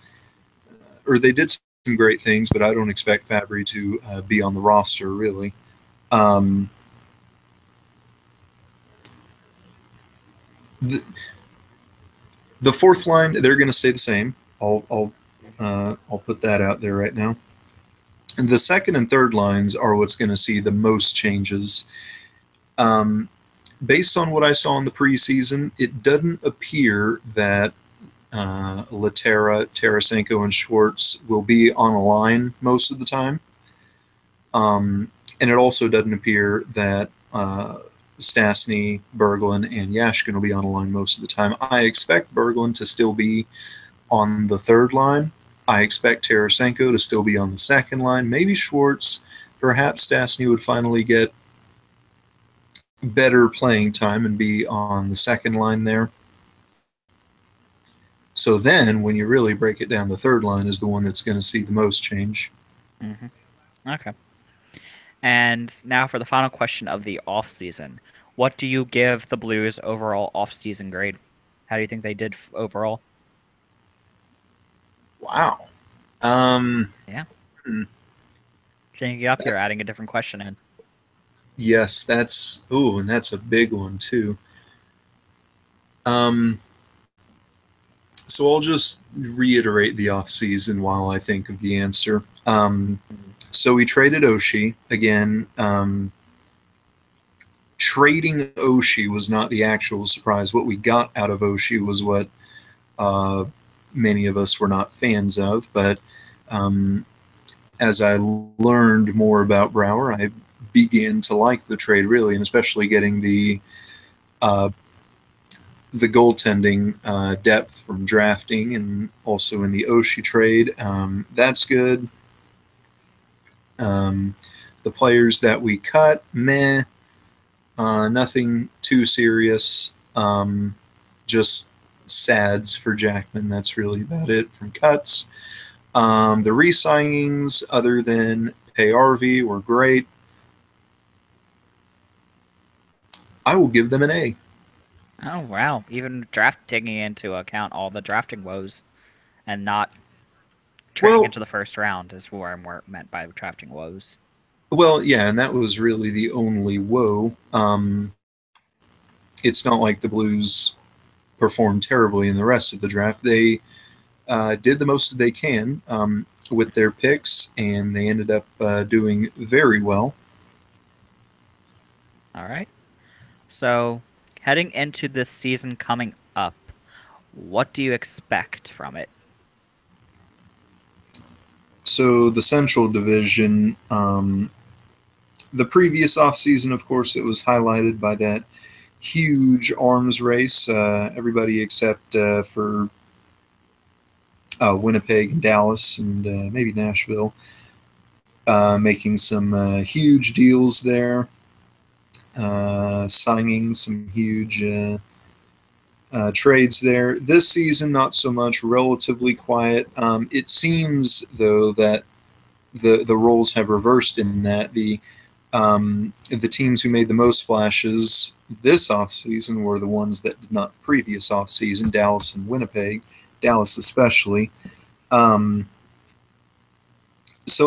or they did some great things, but I don't expect Fabry to be on the roster, really. The fourth line, they're going to stay the same. I'll put that out there right now. And the second and third lines are what's going to see the most changes. Based on what I saw in the preseason, it doesn't appear that Laterra, Tarasenko, and Schwartz will be on a line most of the time. And it also doesn't appear that Stastny, Berglund, and Yashkin will be on a line most of the time. I expect Berglund to still be on the third line. I expect Tarasenko to still be on the second line. Maybe Schwartz, perhaps Stastny would finally get better playing time and be on the second line there. So then, when you really break it down, the third line is the one that's going to see the most change. Mm-hmm. Okay. And now for the final question of the off-season. What do you give the Blues overall off-season grade? How do you think they did overall? Wow. Yeah. Changing it up here, adding a different question in. Yes, and that's a big one too. So I'll just reiterate the offseason while I think of the answer. So we traded Oshie again. Trading Oshie was not the actual surprise. What we got out of Oshie was what many of us were not fans of. But as I learned more about Brouwer, I began to like the trade really, and especially getting the goaltending depth from drafting and also in the Oshie trade. That's good. The players that we cut, meh. Nothing too serious. Just sads for Jackman. That's really about it from cuts. The re-signings, other than PayRV, were great. I will give them an A. Oh wow! Even taking into account all the drafting woes, and not trading into the first round is where I'm meant by drafting woes. Well, yeah, and that was really the only woe. It's not like the Blues performed terribly in the rest of the draft. They did the most they can with their picks, and they ended up doing very well. All right. So, heading into this season coming up, What do you expect from it? So the Central Division, the previous offseason, of course, it was highlighted by that huge arms race. Everybody except for Winnipeg and Dallas and maybe Nashville making some huge deals there, signing some huge trades there. This season, not so much, relatively quiet. It seems, though, that the roles have reversed in that the teams who made the most splashes this offseason were the ones that did not the previous offseason, Dallas and Winnipeg, Dallas especially. So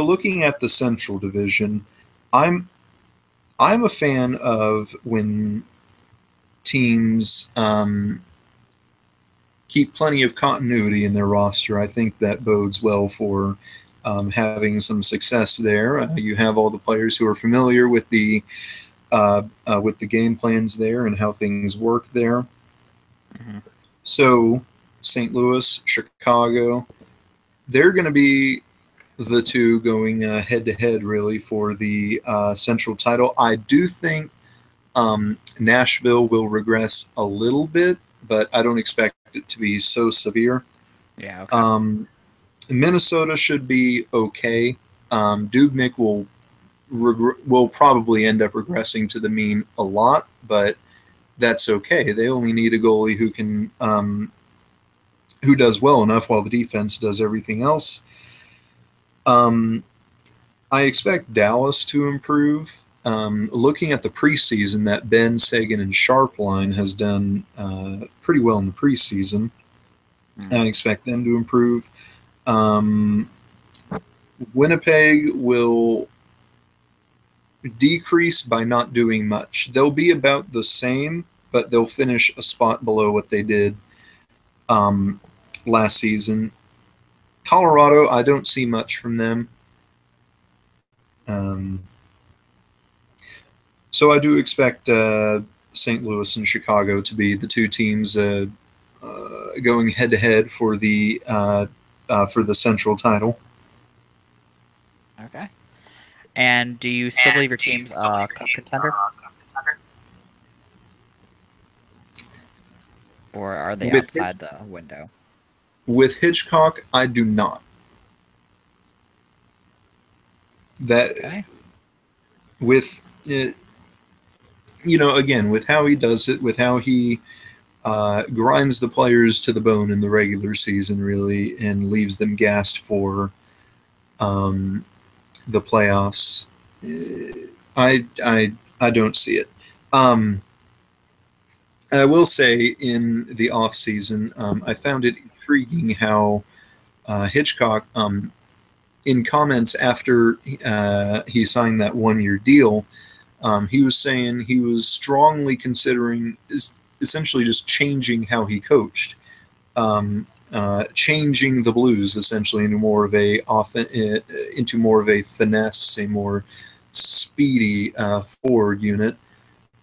looking at the Central Division, I'm a fan of when teams keep plenty of continuity in their roster. I think that bodes well for having some success there. You have all the players who are familiar with the game plans there and how things work there. Mm-hmm. So St. Louis, Chicago, they're going to be the two going head to head really for the Central title. I do think Nashville will regress a little bit, but I don't expect it to be so severe. Yeah. Okay. Minnesota should be okay. Dubnik will probably end up regressing to the mean a lot, but that's okay. They only need a goalie who can who does well enough while the defense does everything else. I expect Dallas to improve. Looking at the preseason, that Ben, Sagan, and Sharp line has done pretty well in the preseason. I expect them to improve. Winnipeg will decrease by not doing much. They'll be about the same, but they'll finish a spot below what they did last season. Colorado, I don't see much from them. So I do expect St. Louis and Chicago to be the two teams going head to head for the Central title. Okay. And do you still believe your team's a cup contender? Or are they outside the window? With Hitchcock, I do not. That Okay. with it, again, with how he does it, with how he grinds the players to the bone in the regular season, really, and leaves them gassed for the playoffs. I don't see it. I will say in the off season, I found it intriguing how Hitchcock, in comments after he signed that 1-year deal, he was saying he was strongly considering essentially just changing how he coached, changing the Blues essentially into more of a finesse, a more speedy forward unit.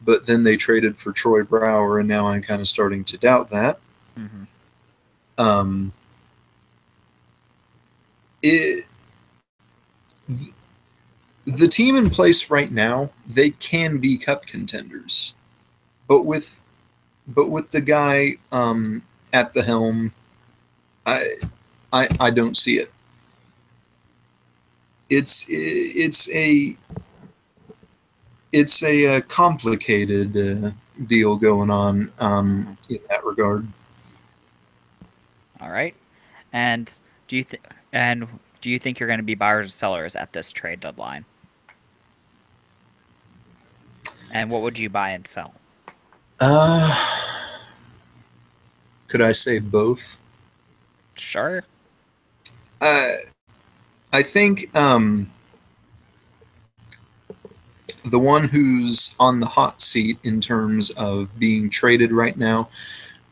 But then they traded for Troy Brouwer, and now I'm kind of starting to doubt that. Mm-hmm. The team in place right now, they can be cup contenders, but with the guy at the helm, I don't see it. It's a complicated deal going on in that regard. All right. And do you think you're going to be buyers or sellers at this trade deadline? And what would you buy and sell? Could I say both? Sure. I think the one who's on the hot seat in terms of being traded right now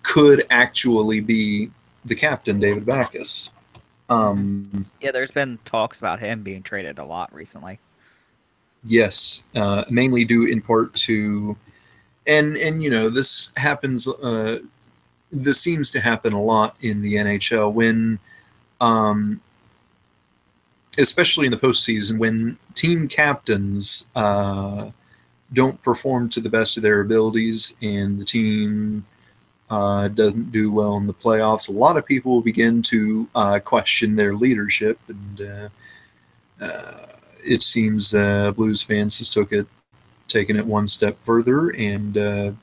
could actually be the captain, David Backes. Yeah, there's been talks about him being traded a lot recently. Yes, mainly due in part to, and this happens this seems to happen a lot in the NHL when, especially in the postseason, when team captains don't perform to the best of their abilities and the team doesn't do well in the playoffs. A lot of people will begin to question their leadership, and it seems Blues fans has taken it one step further and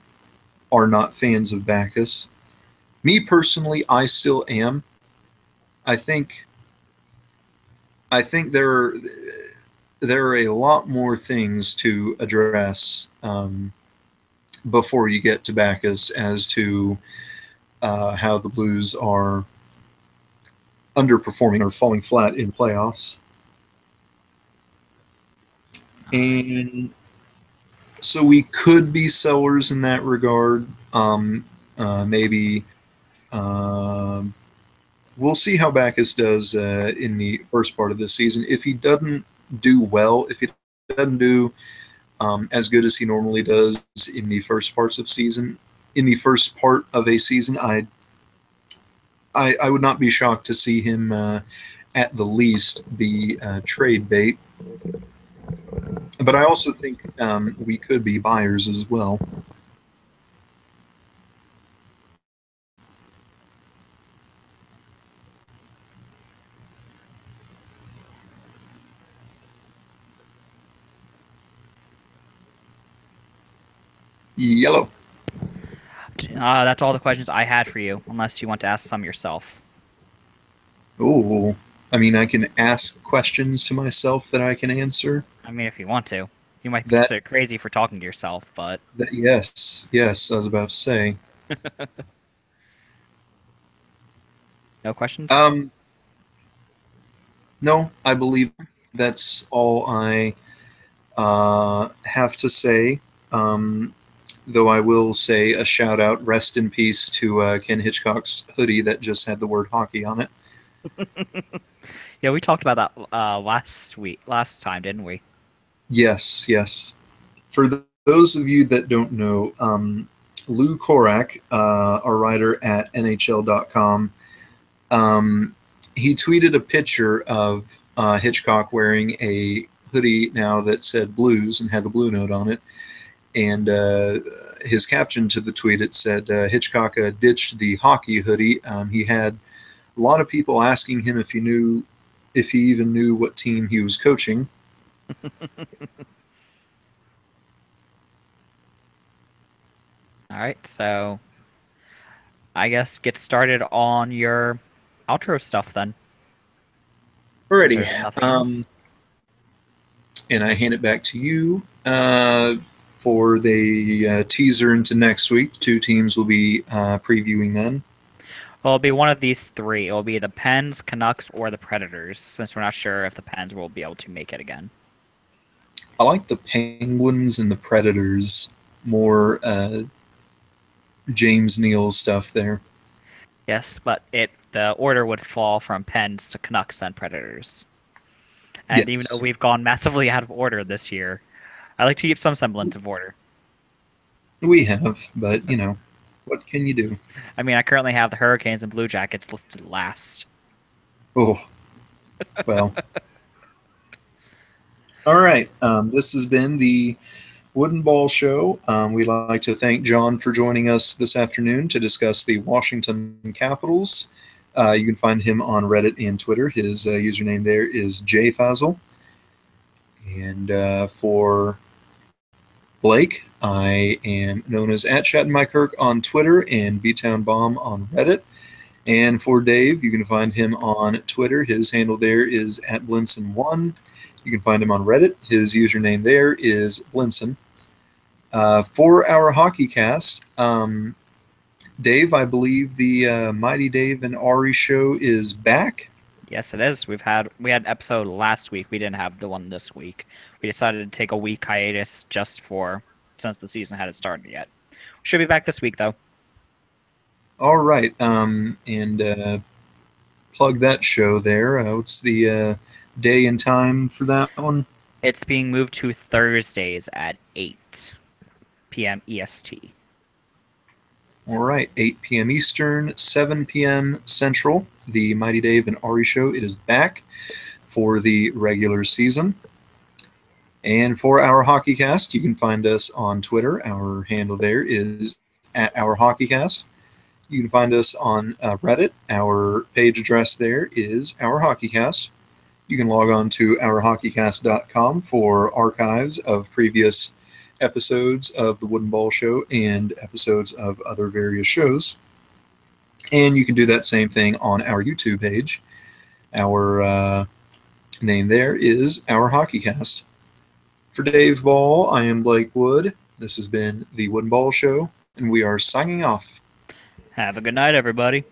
are not fans of Backus. Me personally, I still am. I think there are a lot more things to address before you get to Backus as to how the Blues are underperforming or falling flat in playoffs. And so we could be sellers in that regard. Maybe we'll see how Backus does in the first part of this season. If he doesn't do well, if he doesn't do as good as he normally does in the first parts of season, in the first part of a season, I would not be shocked to see him at the least be trade bait. But I also think we could be buyers as well. Yellow. That's all the questions I had for you, unless you want to ask some yourself. Oh, I mean, I can ask questions to myself that I can answer. I mean, if you want to. You might be That- considered crazy for talking to yourself, but... Yes, I was about to say. No questions? No, I believe that's all I have to say. Though I will say a shout out, rest in peace to Ken Hitchcock's hoodie that just had the word hockey on it. Yeah, we talked about that last time, didn't we? Yes. For those of you that don't know, Lou Korak, a writer at NHL.com, he tweeted a picture of Hitchcock wearing a hoodie now that said Blues and had the blue note on it. And his caption to the tweet, it said, Hitchcock ditched the hockey hoodie. He had a lot of people asking him if he even knew what team he was coaching. All right, so I guess get started on your outro stuff then. Alrighty. There's nothing else. And I hand it back to you for the teaser into next week. Two teams will be previewing then. Well, it'll be one of these three. It'll be the Pens, Canucks, or the Predators, since we're not sure if the Pens will be able to make it again. I like the Penguins and the Predators more. James Neal stuff there. Yes, but the order would fall from Pens to Canucks and Predators. And Yes. even though we've gone massively out of order this year, I like to keep some semblance of order. We have, but what can you do? I mean, I currently have the Hurricanes and Blue Jackets listed last. Oh, well. All right. This has been the Wooden Ball Show. We'd like to thank John for joining us this afternoon to discuss the Washington Capitals. You can find him on Reddit and Twitter. His username there is jfazel. And for Blake, I am known as @ShattonMyKirk on Twitter and BTownBomb on Reddit. And for Dave, you can find him on Twitter. His handle there is @Blinson1. You can find him on Reddit. His username there is Blinson. For our hockey cast, Dave, I believe the Mighty Dave and Ari show is back. Yes, it is. We had an episode last week. We didn't have the one this week. We decided to take a week hiatus since the season hadn't started yet. Should be back this week though. All right, and plug that show there. What's the day and time for that one? It's being moved to Thursdays at 8 p.m. EST. All right, 8 p.m. Eastern, 7 p.m. Central. The Mighty Dave and Ari Show, it is back for the regular season. And for our HockeyCast, you can find us on Twitter. Our handle there is @OurHockeyCast. You can find us on Reddit. Our page address there is Our HockeyCast. You can log on to OurHockeyCast.com for archives of previous episodes of the Wooden Ball Show and episodes of other various shows. And you can do that same thing on our YouTube page. Our name there is Our HockeyCast. For Dave Ball, I am Blake Wood. This has been the Wooden Ball Show, and we are signing off. Have a good night, everybody.